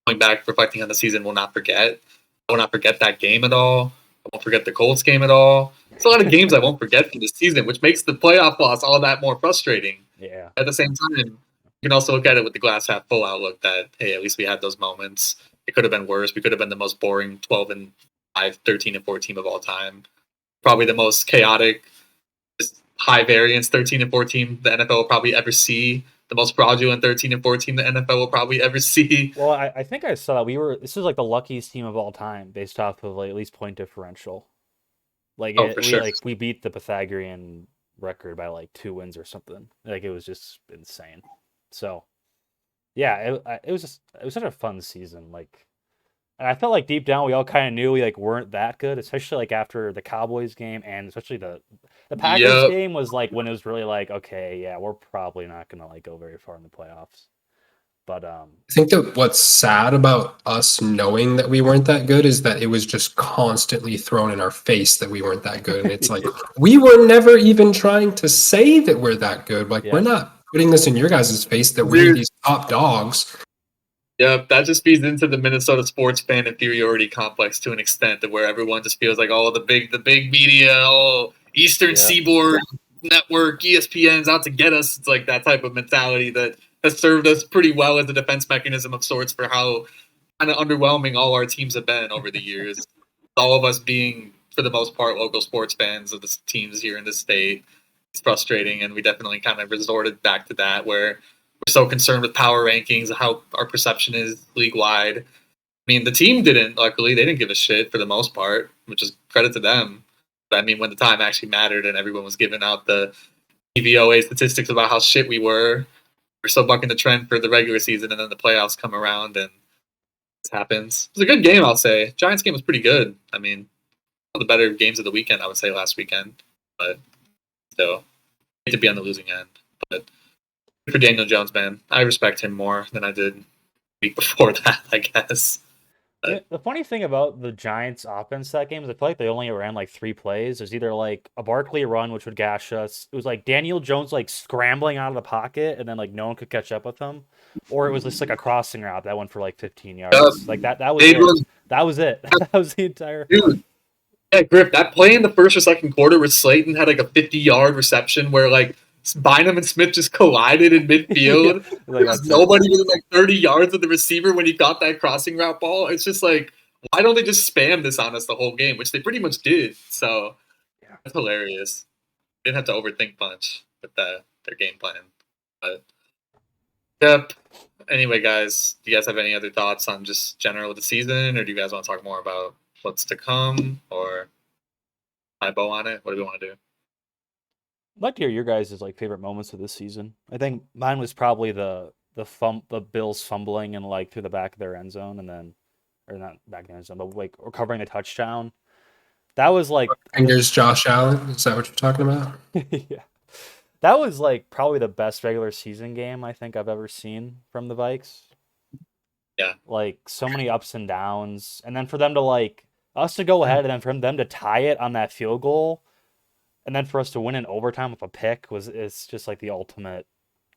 going back, reflecting on the season, will not forget. I will not forget that game at all. I won't forget the Colts game at all. It's a lot of games I won't forget from this season, which makes the playoff loss all that more frustrating. Yeah. At the same time, you can also look at it with the glass half full outlook that, hey, at least we had those moments. It could have been worse. We could have been the most boring 12-5, 13-4 team of all time. Probably the most chaotic, just high variance 13-4 team the NFL will probably ever see. The most fraudulent 13-4 team the NFL will probably ever see. Well, I think I saw that this is like the luckiest team of all time based off of like at least point differential. Like For sure. we beat the Pythagorean record by like 2 wins or something. Like it was just insane. So yeah, it was such a fun season. Like, and I felt like deep down we all kind of knew we like weren't that good, especially like after the Cowboys game and especially the Packers game was like when it was really like, okay, yeah, we're probably not gonna like go very far in the playoffs. But I think that what's sad about us knowing that we weren't that good is that it was just constantly thrown in our face that we weren't that good. And it's like, we were never even trying to say that we're that good. Like, we're not putting this in your guys' face that we're these top dogs. Yep, that just feeds into the Minnesota sports fan inferiority complex to an extent, where everyone just feels like, oh, the big media, oh, Eastern Seaboard Network, ESPN's out to get us. It's like that type of mentality that has served us pretty well as a defense mechanism of sorts for how kind of underwhelming all our teams have been over the years. All of us being, for the most part, local sports fans of the teams here in the state. It's frustrating, and we definitely kind of resorted back to that where we're so concerned with power rankings, how our perception is league-wide. I mean, the team didn't, luckily. They didn't give a shit for the most part, which is credit to them. But I mean, when the time actually mattered and everyone was giving out the DVOA statistics about how shit we were, we're still bucking the trend for the regular season, and then the playoffs come around, and this happens. It was a good game, I'll say. Giants game was pretty good. I mean, one of the better games of the weekend, I would say, last weekend. But still, hate to be on the losing end. But good for Daniel Jones, man. I respect him more than I did the week before that, I guess. The funny thing about the Giants' offense that game is I feel like they only ran like 3 plays. There's either like a Barkley run, which would gash us. It was like Daniel Jones like scrambling out of the pocket, and then like no one could catch up with him, or it was just like a crossing route that went for like 15 yards. Like that was it. That was it. That was the entire. Dude. Yeah, Griff, that play in the first or second quarter where Slayton had like a 50-yard reception where like Bynum and Smith just collided in midfield. Like, nobody was like 30 yards of the receiver when he got that crossing route ball. It's just like, why don't they just spam this on us the whole game, which they pretty much did. So that's hilarious. They didn't have to overthink much with their game plan. But yep. Anyway, guys, do you guys have any other thoughts on just general the season, or do you guys want to talk more about what's to come, or tie a bow on it? What do we want to do? I'd like to hear your guys' like favorite moments of this season. I think mine was probably the Bills fumbling and like through the back of their end zone, and then, or not back of the end zone, but like recovering the touchdown. That was like. And there's Josh Allen. Is that what you're talking about? Yeah, that was like probably the best regular season game I think I've ever seen from the Vikes. Yeah, like so many ups and downs, and then for them to like us to go ahead, and then for them to tie it on that field goal. And then for us to win in overtime with a pick it's just like the ultimate.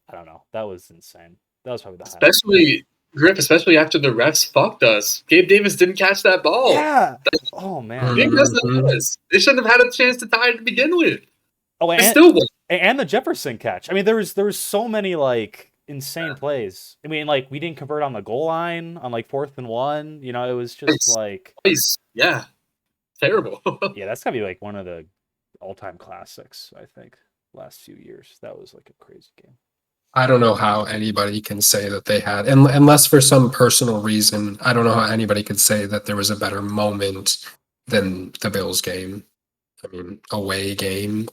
I don't know. That was insane. That was probably the highlight. Griff, especially after the refs fucked us. Gabe Davis didn't catch that ball. Yeah. Oh man. They shouldn't have had a chance to tie it to begin with. Oh, and the Jefferson catch. I mean, there was so many like insane plays. I mean, like we didn't convert on the goal line on like 4th and 1. You know, it was just like terrible. Yeah, that's gotta be like one of the all-time classics, I think, last few years. That was like a crazy game. I don't know how anybody can say that they had, unless for some personal reason, I don't know how anybody could say that there was a better moment than the Bills game. I mean, away game.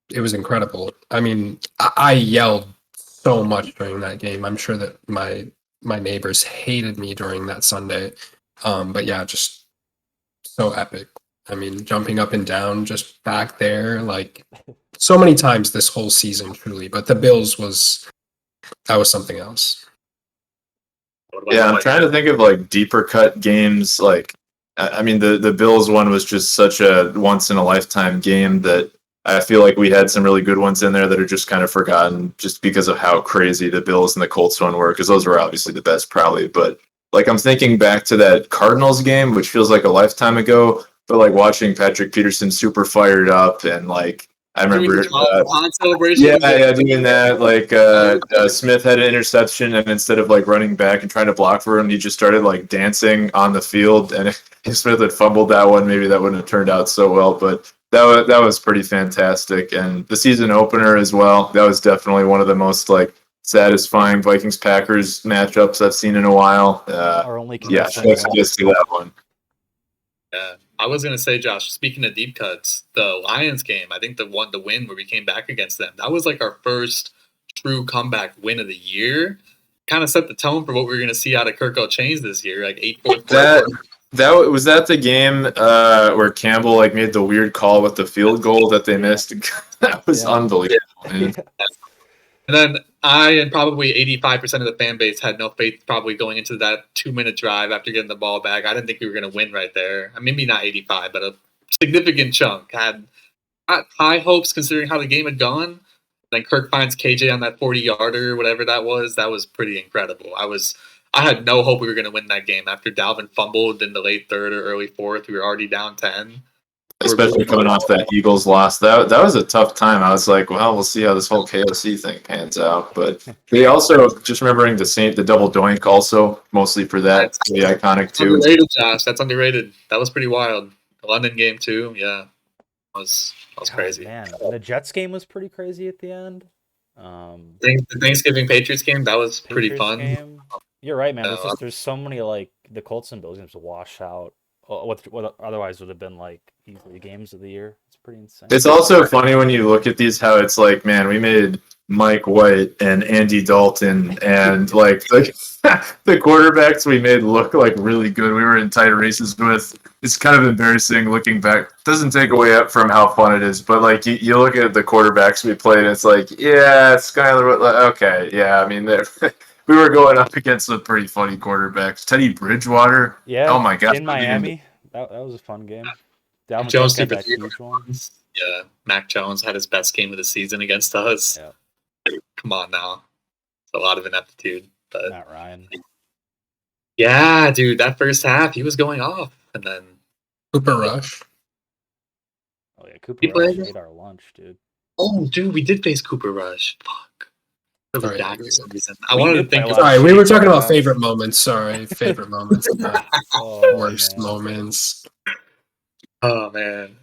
It was incredible. I mean, I yelled so much during that game. I'm sure that my neighbors hated me during that Sunday. But yeah, just so epic. I mean, jumping up and down just back there, like so many times this whole season, truly. But the Bills that was something else. Yeah, I'm trying to think of like deeper cut games. Like, I mean, the Bills one was just such a once in a lifetime game that I feel like we had some really good ones in there that are just kind of forgotten just because of how crazy the Bills and the Colts one were, because those were obviously the best probably. But like I'm thinking back to that Cardinals game, which feels like a lifetime ago. but like watching Patrick Peterson super fired up, and like I remember, celebration. yeah, doing that. Like Smith had an interception, and instead of like running back and trying to block for him, he just started like dancing on the field. And if Smith had fumbled that one, maybe that wouldn't have turned out so well. But that was pretty fantastic. And the season opener as well. That was definitely one of the most like satisfying Vikings Packers matchups I've seen in a while. Our only Yeah, connection. just to that one. Yeah, I was gonna say, Josh. Speaking of deep cuts, the Lions game, I think the win where we came back against them, that was like our first true comeback win of the year. Kind of set the tone for what we were gonna see out of Kirko Chainz this year, like 8 That was that the game where Campbell like made the weird call with the field goal that they missed. That was unbelievable. Man. And then I and probably 85% of the fan base had no faith probably going into that 2-minute drive after getting the ball back. I didn't think we were going to win right there. Maybe not 85, but a significant chunk. Had high hopes considering how the game had gone. Then Kirk finds KJ on that 40-yarder, whatever that was. That was pretty incredible. I had no hope we were going to win that game. After Dalvin fumbled in the late third or early fourth, we were already down 10. Especially coming off that Eagles loss. That was a tough time. I was like, well, we'll see how this whole KOC thing pans out. But they also, just remembering the double doink also, mostly for that. That's pretty iconic too. Underrated, Josh. That's underrated. That was pretty wild. The London game too. Yeah. That was crazy. Man, and the Jets game was pretty crazy at the end. The Thanksgiving Patriots game, that was pretty fun. Game. You're right, man. There's so many like the Colts and Bills games to wash out. What otherwise would have been like easily games of the year. It's pretty insane. It's also funny when you look at these how it's like, man, we made Mike White and Andy Dalton and like the quarterbacks we made look like really good. We were in tight races with. It's kind of embarrassing looking back. Doesn't take away from how fun it is, but like you look at the quarterbacks we played, and it's like, yeah, Skyler. Okay, yeah. I mean, we were going up against some pretty funny quarterbacks. Teddy Bridgewater. Yeah. Oh my gosh. In Miami. That was a fun game. Dalvin Jones got that huge one. Yeah. Mac Jones had his best game of the season against us. Yeah. Come on now. It's a lot of ineptitude. But Matt Ryan. Yeah, dude. That first half, he was going off. And then Cooper Rush. Oh yeah, Cooper Rush ate our lunch, dude. Oh, dude, we did face Cooper Rush. Fuck. Sorry. For some reason. I wanted to think. Sorry, we were talking about favorite moments. Sorry, favorite moments. Worst man. moments. Oh man,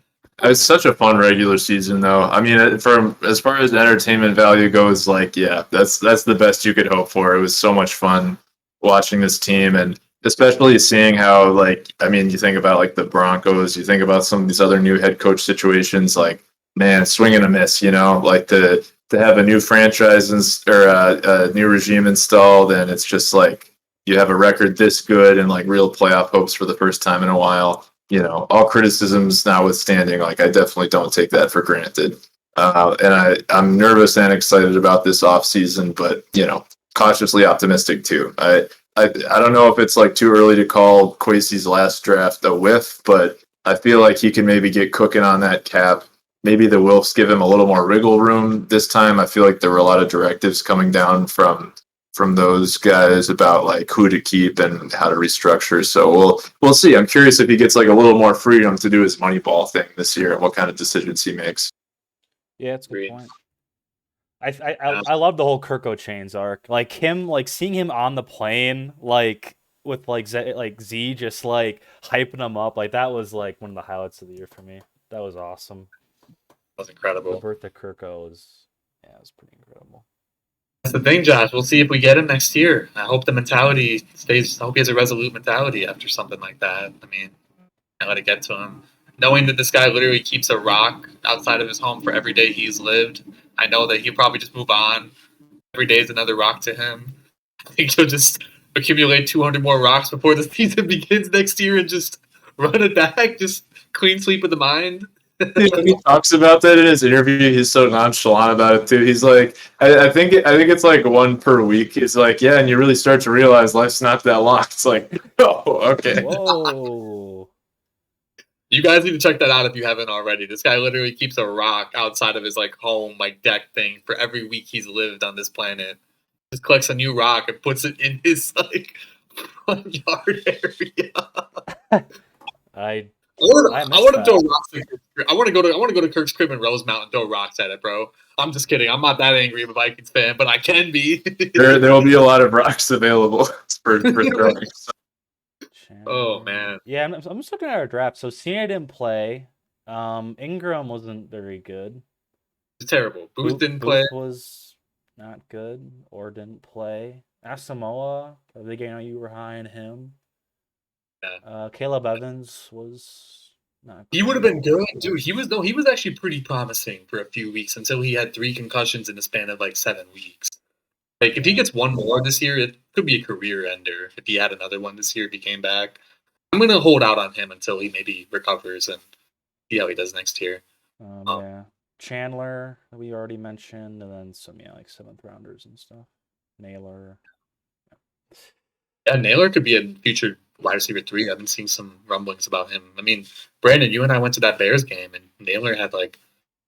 it was such a fun regular season, though. I mean, from as far as entertainment value goes, like, yeah, that's the best you could hope for. It was so much fun watching this team, and especially seeing how, like, I mean, you think about like the Broncos, you think about some of these other new head coach situations, like, man, swing and a miss, you know, like to have a new franchise or a new regime installed, and it's just like you have a record this good and like real playoff hopes for the first time in a while. You know, all criticisms notwithstanding, like I definitely don't take that for granted. And I'm nervous and excited about this offseason, but you know, cautiously optimistic too. I don't know if it's like too early to call Kwesi's last draft a whiff, but I feel like he can maybe get cooking on that cap. Maybe the Wilfs give him a little more wriggle room this time. I feel like there were a lot of directives coming down from those guys about like who to keep and how to restructure. So we'll see. I'm curious if he gets like a little more freedom to do his Moneyball thing this year and what kind of decisions he makes. Yeah, it's a good point. I love the whole Kirko Chainz arc. Like him, like seeing him on the plane, like with like Z just like hyping him up. Like that was like one of the highlights of the year for me. That was awesome. That was incredible. The birth of Kirko was pretty incredible. That's the thing, Josh. We'll see if we get him next year. I hope the mentality stays. I hope he has a resolute mentality after something like that. I mean, I let it get to him. Knowing that this guy literally keeps a rock outside of his home for every day he's lived, I know that he'll probably just move on. Every day is another rock to him. I think he'll just accumulate 200 more rocks before the season begins next year and just run it back. Just clean sweep of the mind. He talks about that in his interview. He's so nonchalant about it too. He's like, I think it's like one per week. He's like, yeah, and you really start to realize life's not that long. It's like, oh, okay. Whoa. You guys need to check that out if you haven't already. This guy literally keeps a rock outside of his like home, like deck thing for every week he's lived on this planet. Just collects a new rock and puts it in his like front yard area. I I missed want to throw that. rocks. I want to go to Kirk's crib in Rosemount and throw rocks at it, bro. I'm just kidding. I'm not that angry of a Vikings fan, but I can be. There will be a lot of rocks available for throwing. Oh man. Yeah, I'm just looking at our draft. So Cena didn't play. Ingram wasn't very good. It's terrible. Booth didn't play. Booth was not good or didn't play. Asamoah, I think I know you were high on him. Yeah. Caleb Evans was not. He would have been good, dude. He was actually pretty promising for a few weeks until he had 3 concussions in the span of like 7 weeks. Like if he gets one more this year, it could be a career ender. If he had another one this year, if he came back, I'm gonna hold out on him until he maybe recovers and see how he does next year. Yeah, Chandler we already mentioned, and then some like 7th rounders and stuff. Naylor. Yeah, Naylor could be a future wide receiver 3. I've been seeing some rumblings about him. I mean, Brandon, you and I went to that Bears game, and Naylor had like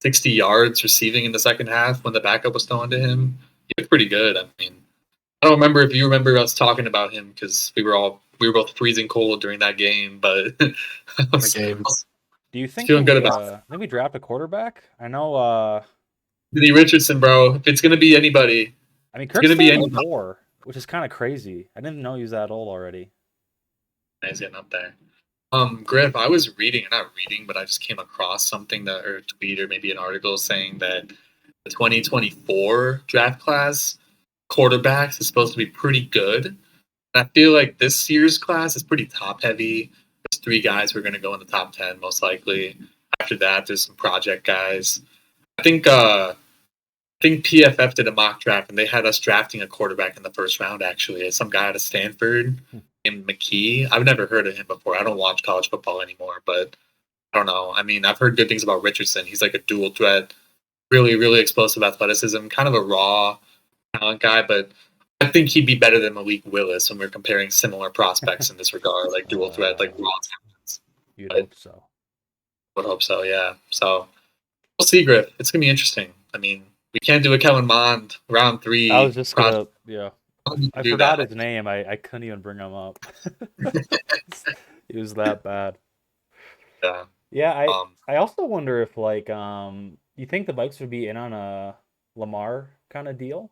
60 yards receiving in the second half when the backup was throwing to him. He looked pretty good. I mean, I don't remember if you remember us talking about him because we were both freezing cold during that game. But The Do you think feeling good about maybe draft a quarterback? I know. Anthony Richardson, bro. If it's gonna be anybody, I mean, it's Kirk's gonna be 34, which is kind of crazy. I didn't know he was that old already. He's getting up there. Griff, I was reading, not reading, but I just came across something that, or a tweet, or maybe an article saying that the 2024 draft class quarterbacks is supposed to be pretty good. And I feel like this year's class is pretty top heavy. There's 3 guys who are going to go in the top 10 most likely. After that, there's some project guys. I think PFF did a mock draft and they had us drafting a quarterback in the first round. Actually, some guy out of Stanford named McKee. I've never heard of him before. I don't watch college football anymore, but I don't know. I mean, I've heard good things about Richardson. He's like a dual threat, really, really explosive athleticism, kind of a raw talent guy, but I think he'd be better than Malik Willis when we're comparing similar prospects in this regard, like dual threat, like raw talents. You'd hope so. Would hope so, yeah. So we'll see, Griff. It's gonna be interesting. I mean, we can't do a Kellen Mond round 3. I was just gonna, yeah. I forgot his name. I couldn't even bring him up. He was that bad. Yeah. Yeah, I also wonder if like you think the Vikes would be in on a Lamar kind of deal?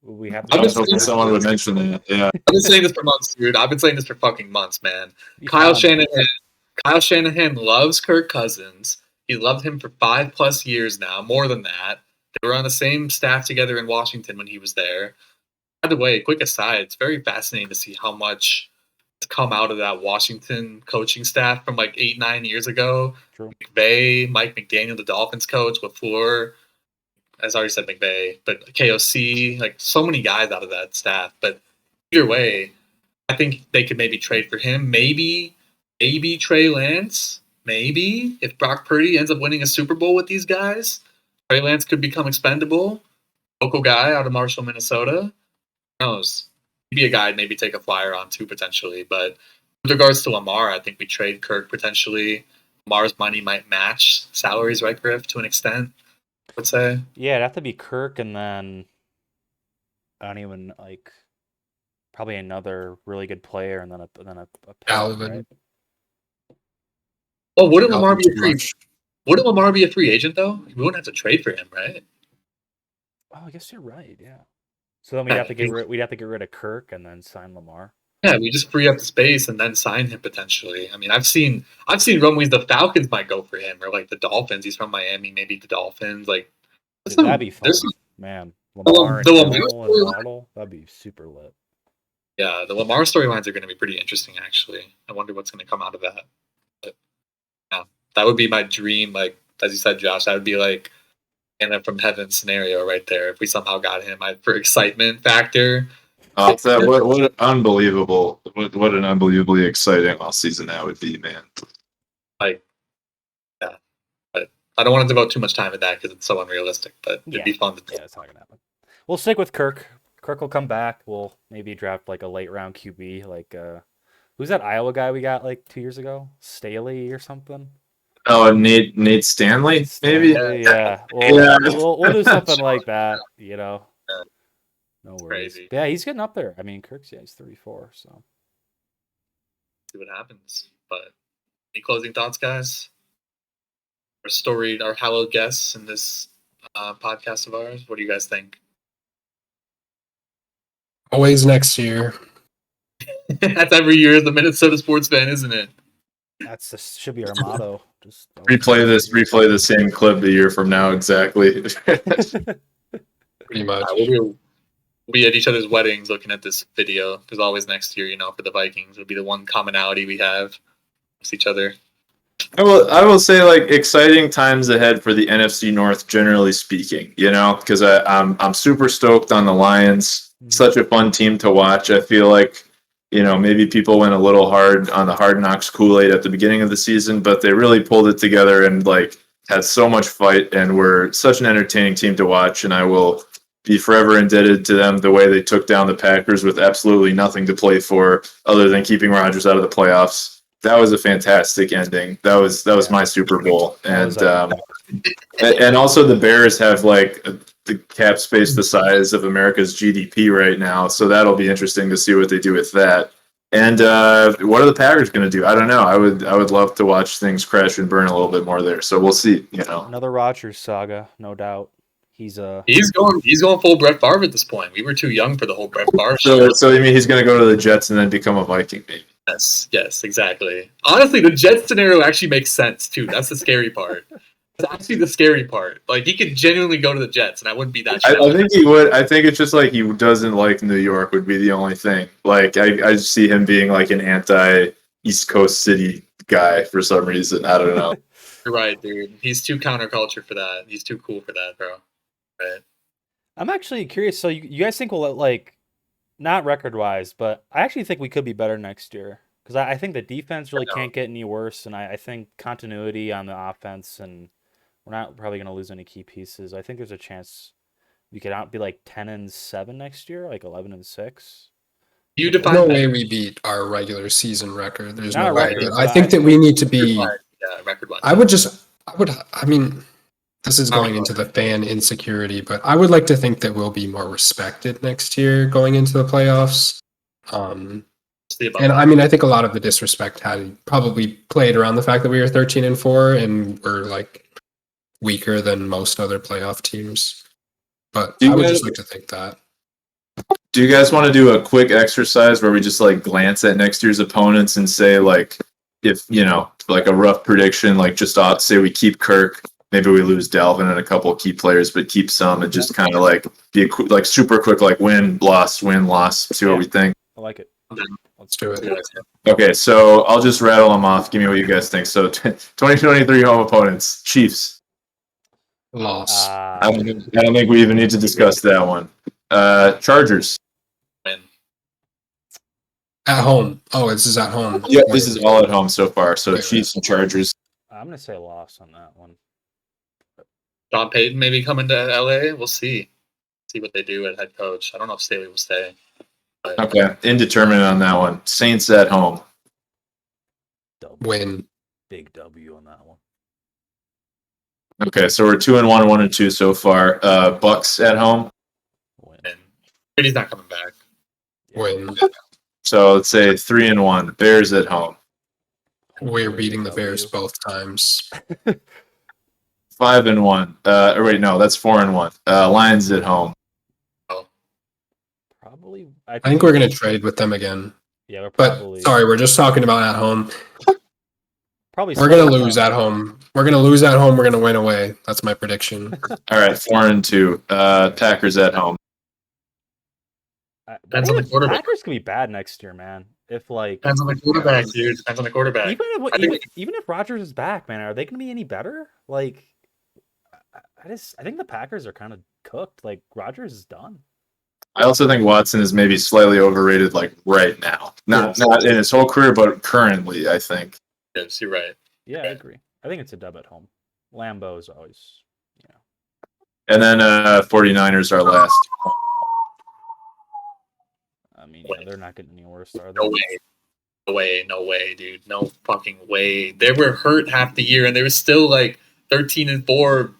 Would we have to I was hoping someone would mention that. Yeah. I've been saying this for months, dude. I've been saying this for fucking months, man. Kyle Shanahan loves Kirk Cousins. He loved him for 5+ years now, more than that. They were on the same staff together in Washington when he was there. By the way, quick aside, it's very fascinating to see how much has come out of that Washington coaching staff from like 8-9 years ago. True. McVay, Mike McDaniel, the Dolphins coach, LaFleur, as I already said, McVay, but KOC, like so many guys out of that staff. But either way, I think they could maybe trade for him. Maybe Trey Lance. Maybe if Brock Purdy ends up winning a Super Bowl with these guys, Trey Lance could become expendable. Local guy out of Marshall, Minnesota. Who knows? Maybe a guy I'd maybe take a flyer on too, potentially. But with regards to Lamar, I think we trade Kirk potentially. Lamar's money might match salaries, right, Griff, to an extent, I would say. Yeah, it'd have to be Kirk and then I don't even like probably another really good player and then a pick, Alvin. right? Well, wouldn't Lamar be a free agent though? We wouldn't have to trade for him, right? Oh, I guess you're right. Yeah. So then we'd have to get rid of Kirk and then sign Lamar. Yeah, we just free up the space and then sign him potentially. I mean, I've seen rumblings the Falcons might go for him or like the Dolphins. He's from Miami, maybe the Dolphins. Like that'd be fun, man. Lamar and Waddle, that'd be super lit. Yeah, the Lamar storylines are going to be pretty interesting. Actually, I wonder what's going to come out of that. But yeah, that would be my dream. Like as you said, Josh, that would be like Anna from Heaven scenario right there. If we somehow got him, for excitement factor. What unbelievable! What an unbelievably exciting offseason that would be, man. Like, yeah, but I don't want to devote too much time to that because it's so unrealistic. But it'd be fun to do. Yeah, it's not gonna happen. We'll stick with Kirk. Kirk will come back. We'll maybe draft like a late round QB. Like, who's that Iowa guy we got like 2 years ago? Staley or something. Oh, Nate Stanley, maybe. Yeah. We'll do something like that. You know. No worries. Crazy. Yeah, he's getting up there. I mean, he's 34, so See what happens. But Any closing thoughts, guys? Our storied, our hallowed guests in this podcast of ours. What do you guys think? Always next year. That's every year as a Minnesota sports fan, isn't it? Should be our motto. Just replay the same clip a year from now, exactly. Pretty much. We'll be at each other's weddings looking at this video. Because always next year, for the Vikings, it'll be the one commonality we have with each other. I will say, like, exciting times ahead for the NFC North, generally speaking. Because I'm super stoked on the Lions. Such a fun team to watch. I feel like, maybe people went a little hard on the Hard Knocks Kool-Aid at the beginning of the season, but they really pulled it together and like had so much fight and were such an entertaining team to watch. And I will be forever indebted to them the way they took down the Packers with absolutely nothing to play for other than keeping Rodgers out of the playoffs. That was a fantastic ending. That was my Super Bowl, and also the Bears have like the cap space the size of America's GDP right now, so that'll be interesting to see what they do with that. And what are the Packers going to do? I don't know. I would love to watch things crash and burn a little bit more there. So we'll see. Another Rodgers saga, no doubt. He's going full Brett Favre at this point. We were too young for the whole Brett Favre. So you mean he's going to go to the Jets and then become a Viking, maybe? Yes, exactly. Honestly, the Jets scenario actually makes sense too. That's the scary part. That's actually the scary part. Like, he could genuinely go to the Jets, and I wouldn't be that sure. I think he would. I think it's just like he doesn't like New York would be the only thing. Like, I just see him being like an anti-East Coast city guy for some reason. I don't know. You're right, dude. He's too counterculture for that. He's too cool for that, bro. Right. I'm actually curious. So you guys think we'll, like, not record-wise, but I actually think we could be better next year. Because I think the defense really can't get any worse, and I think continuity on the offense, and we're not probably going to lose any key pieces. I think there's a chance we could be like 10-7 next year, like 11-6. You define no way we beat our regular season record. There's no way. Record, I think that we need to be. Record-wise. I mean, this is going into the fan insecurity, but I would like to think that we'll be more respected next year going into the playoffs. And I mean, I think a lot of the disrespect had probably played around the fact that we were 13-4 and we're like weaker than most other playoff teams. But I would just like to think that. Do you guys want to do a quick exercise where we just like glance at next year's opponents and say, like, if like a rough prediction, like just say we keep Kirk, maybe we lose Dalvin and a couple of key players, but keep some, and just kind of like be like super quick, like win, loss, see what we think. I like it. Let's do it. Okay, so I'll just rattle them off. Give me what you guys think. So 2023 home opponents: Chiefs. Loss. I don't think we even need to discuss that one. Chargers. Win. At home. Oh, this is at home. Yeah, this is all at home so far. So Chiefs and Chargers. I'm going to say loss on that one. Sean Payton maybe coming to LA. We'll see. See what they do at head coach. I don't know if Staley will stay. But Okay, indeterminate on that one. Saints at home. Win. Big W on that one. Okay, so we're 2-1, 1-2 so far. Bucks at home. Win. and Brady's not coming back. Win. So let's say 3-1. Bears at home. We're beating the Bears both times. 5-1. Or wait, no, that's 4-1. Lions at home. Probably. I think we're going to trade with them again. Yeah, we're But probably. sorry, we're just talking about at home. Probably. We're going to lose at home. We're going to lose at home. We're going to win away. That's my prediction. All right, 4-2. Packers at home. Depends on the quarterback. Packers could be bad next year, man. If like Depends on the quarterback, dude. Depends on the quarterback. even if Rodgers is back, man, are they going to be any better? Like, I think the Packers are kind of cooked. Like, Rodgers is done. I also think Watson is maybe slightly overrated, like right now. Not in his whole career, but currently, I think. Yes, you're right. Yeah, I agree. I think it's a dub at home. Lambeau is always, And then 49ers are last. I mean, yeah, they're not getting any worse, are they? No way, dude. No fucking way. They were hurt half the year, and they were still like 13-4,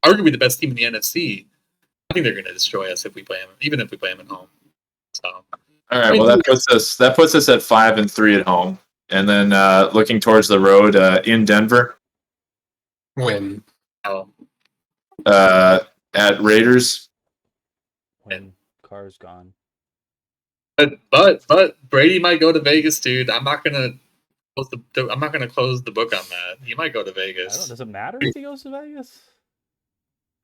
arguably the best team in the NFC. I think they're going to destroy us if we play them, even if we play them at home. So, All right. Well, that puts us at 5-3 at home. And then looking towards the road in Denver Win. Oh, at Raiders. When Carr's gone. but Brady might go to Vegas, dude. I'm not gonna close the book on that. He might go to Vegas. Does it matter if he goes to Vegas?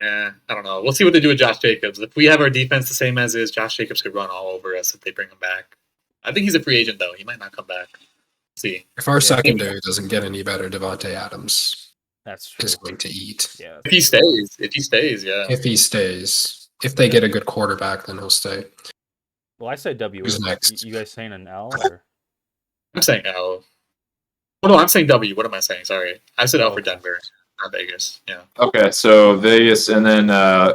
Yeah, I don't know. We'll see what they do with Josh Jacobs. If we have our defense the same as is, Josh Jacobs could run all over us if they bring him back. I think he's a free agent though. He might not come back. See, If our secondary doesn't get any better, Devontae Adams That's true. is going to eat. Yeah. if he stays, yeah. If he stays. If they get a good quarterback, then he'll stay. Well, I said W. Who's next? You guys saying an L or? I'm saying L. Oh no, I'm saying W. What am I saying? Sorry, I said L for Okay. Denver, not Vegas. Yeah. Okay, so Vegas, and then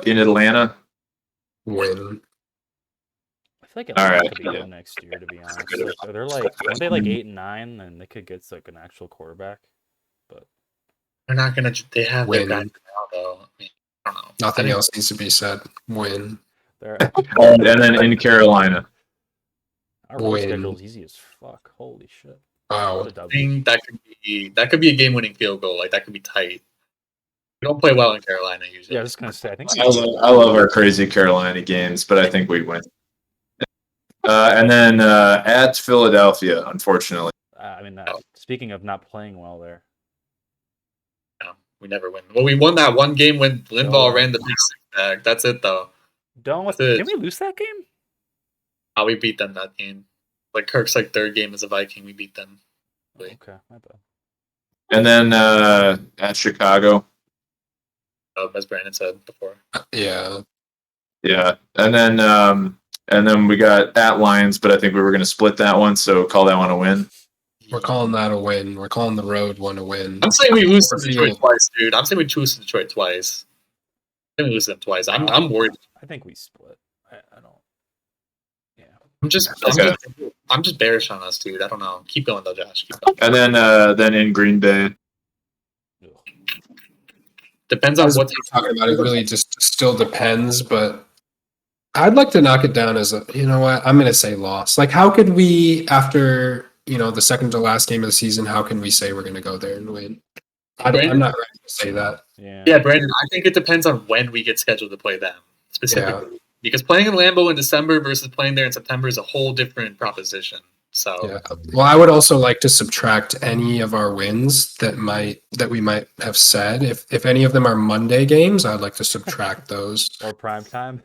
in Atlanta. Win. I feel like All Atlanta right. could be good next year, to be honest. Like, they're like, aren't they like 8-9, and they could get like an actual quarterback? But They're not gonna. They have their Win. guy now, though. I mean, I don't know. Nothing I think- else needs to be said. Win. they're And then in Carolina. our road Win. schedule's easy as fuck. Holy shit. Wow. What a I W. think that could be a game-winning field goal. Like that could be tight. We don't play well in Carolina usually. Yeah, I was just gonna say. I think. I love our crazy Carolina games, but I think we win. And then at Philadelphia, unfortunately. I mean, speaking of not playing well there. No, we never win. Well, we won that one game when Linval Oh. ran the big six back. That's it, though. Don't. That's it. Did we lose that game? We beat them that game. Like Kirk's third game as a Viking, we beat them. Okay, my bad. And then at Chicago. As Brandon said before. Yeah. Yeah. And then we got at Lions, but I think we were going to split that one, so call that one a win. We're calling that a win. We're calling the road one a win. I'm saying we lose to Or Detroit field. twice, dude. I'm saying we lose to Detroit twice. I'm we lose to them twice. I'm worried. I think we split. I don't. Yeah. I'm just bearish on us, dude. I don't know. Keep going though, Josh. Keep going. And then in Green Bay. Ugh. Depends on As what we're talking about, it really just still depends, but I'd like to knock it down as a, you know what, I'm going to say loss. Like, how could we, after, the second to last game of the season, how can we say we're going to go there and win? I'm not ready to say that. Yeah. Brandon, I think it depends on when we get scheduled to play them specifically. Because playing in Lambeau in December versus playing there in September is a whole different proposition. So Yeah. Well, I would also like to subtract any of our wins that we might have said. If any of them are Monday games, I'd like to subtract those. Or prime time.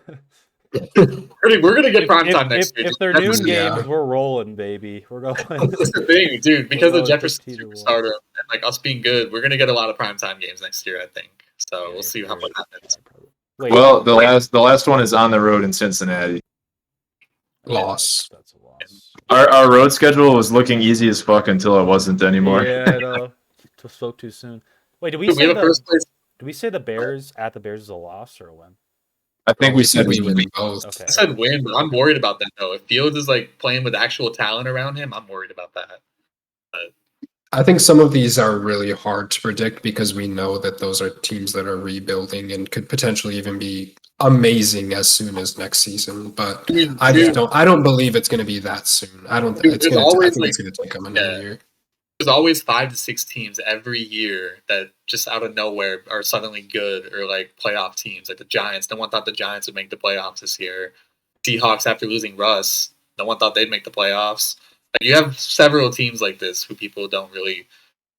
we're gonna get prime time next year. If they're That's noon Yeah. games, we're rolling, baby. We're going. That's the thing, dude. Because We're of going Jefferson 15 to 1. Superstar and us being good, we're gonna get a lot of primetime games next year, I think. So we'll see what happens. Wait, Well, the last one is on the road in Cincinnati. Loss. That's a loss. Our road schedule was looking easy as fuck until it wasn't anymore. Yeah, I know. Spoke too soon. Wait, did we Dude, we say have a first place. did we say the Bears at the Bears is a loss or a win? I think we said we would would. both. Okay. I said win, but I'm worried about that though. If Fields is playing with actual talent around him, I'm worried about that. I think some of these are really hard to predict because we know that those are teams that are rebuilding and could potentially even be amazing as soon as next season. But I just don't believe it's going to be that soon. I don't think it's Dude, going there's to. always, It's going to take them another year. There's always 5 to 6 teams every year that just out of nowhere are suddenly good or playoff teams. Like the Giants, no one thought the Giants would make the playoffs this year. Seahawks, after losing Russ, no one thought they'd make the playoffs. You have several teams like this who people don't really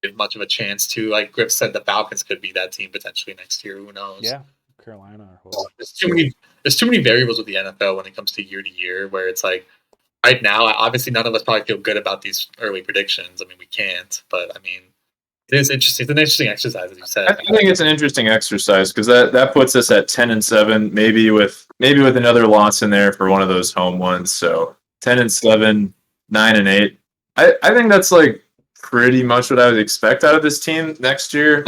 give much of a chance to. Like Griff said, the Falcons could be that team potentially next year. Who knows? Yeah, Carolina or whoever. There's too many variables with the NFL when it comes to year to year. Where it's right now, obviously, none of us probably feel good about these early predictions. I mean, we can't, but I mean, it is interesting. It's an interesting exercise, as you said. I think it's an interesting exercise because that puts us at 10-7, maybe with another loss in there for one of those home ones. So 10-7. 9-8. I think that's pretty much what I would expect out of this team next year.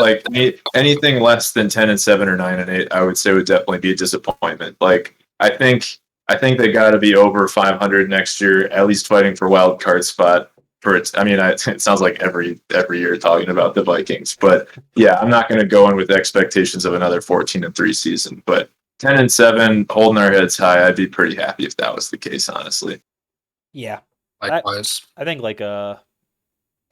Anything less than 10-7 or 9-8, I would say would definitely be a disappointment. I think they got to be over 500 next year, at least fighting for wild card spot. It sounds like every year talking about the Vikings, but yeah, I'm not going to go in with expectations of another 14-3 season. But 10-7, holding our heads high, I'd be pretty happy if that was the case, honestly. Yeah. Likewise. I think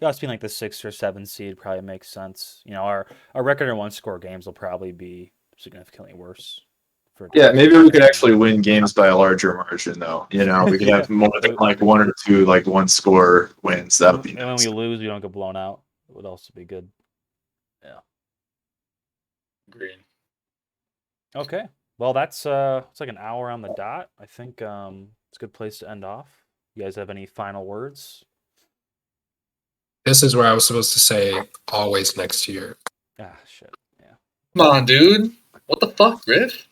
us being like the 6th or 7th seed probably makes sense. You know, our record in 1-score games will probably be significantly worse. Yeah, maybe we could actually win games by a larger margin, though. You know, we could have more than like 1 or 2 like 1-score wins. That would be and nice. when we lose, we don't get blown out. It would also be good. Yeah. Green. Okay. Well, that's it's like an hour on the dot. I think it's a good place to end off. You guys have any final words? This is where I was supposed to say always next year. Ah, shit. Yeah. Come on, dude. What the fuck, Griff?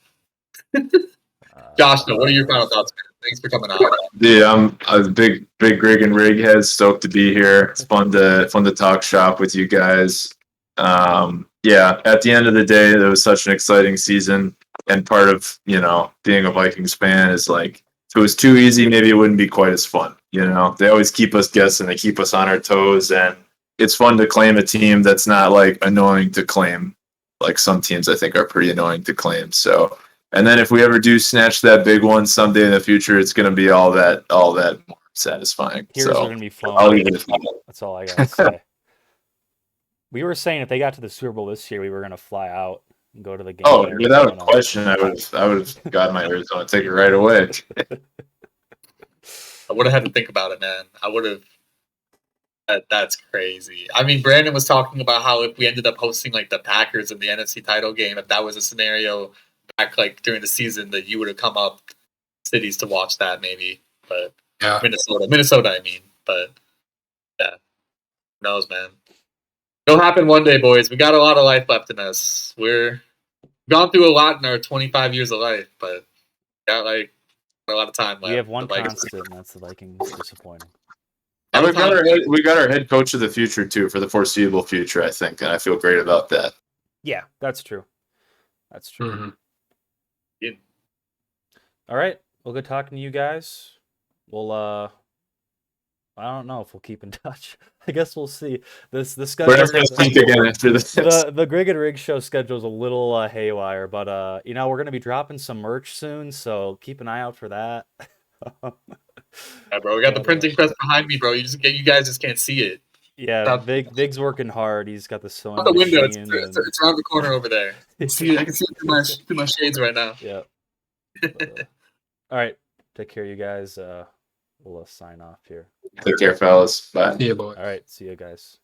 Josh, what are your final thoughts, man? Thanks for coming on. Yeah, I'm a big Grigg and Rig head. Stoked to be here. It's fun to talk shop with you guys. Yeah, at the end of the day, it was such an exciting season, and part of being a Vikings fan is like if it was too easy, maybe it wouldn't be quite as fun. You know, they always keep us guessing, they keep us on our toes, and it's fun to claim a team that's not like annoying to claim. Like some teams, I think are pretty annoying to claim. So. And then if we ever do snatch that big one someday in the future, it's going to be all that more satisfying. Tears are so going to be flowing. I'll leave it at that. That's all I got to say. We were saying if they got to the Super Bowl this year, we were going to fly out and go to the game. Oh, without a question, I would have got my Arizona ticket right away. I would have had to think about it, man. I would have. That's crazy. I mean, Brandon was talking about how if we ended up hosting like the Packers in the NFC title game, if that was a scenario back like during the season, that you would have come up cities to watch that maybe. But Yeah. Minnesota, I mean. But yeah, who knows, man. It'll happen one day, boys. We got a lot of life left in us. We've gone through a lot in our 25 years of life, but got like a lot of time left. We have one constant, and that's the Vikings disappointing. And we got our head coach of the future too, for the foreseeable future, I think, and I feel great about that. Yeah, that's true. That's true. Mm-hmm. Yeah. All right. Well, good talking to you guys. We'll I don't know if we'll keep in touch. I guess we'll see. The schedule. We're never gonna speak again after this. The Grigg and Rig show schedule is a little haywire, but we're gonna be dropping some merch soon, so keep an eye out for that. Yeah, bro, we got the printing press behind me, bro. You guys just can't see it. Yeah, Big's working hard. He's got the sewing Out the window, it's machine. it's around the corner over there. I can see it through my shades right now. Yeah. But, all right. Take care, you guys. We'll sign off here. Take care, fellas. Bye. See you, boy. All right. See you guys.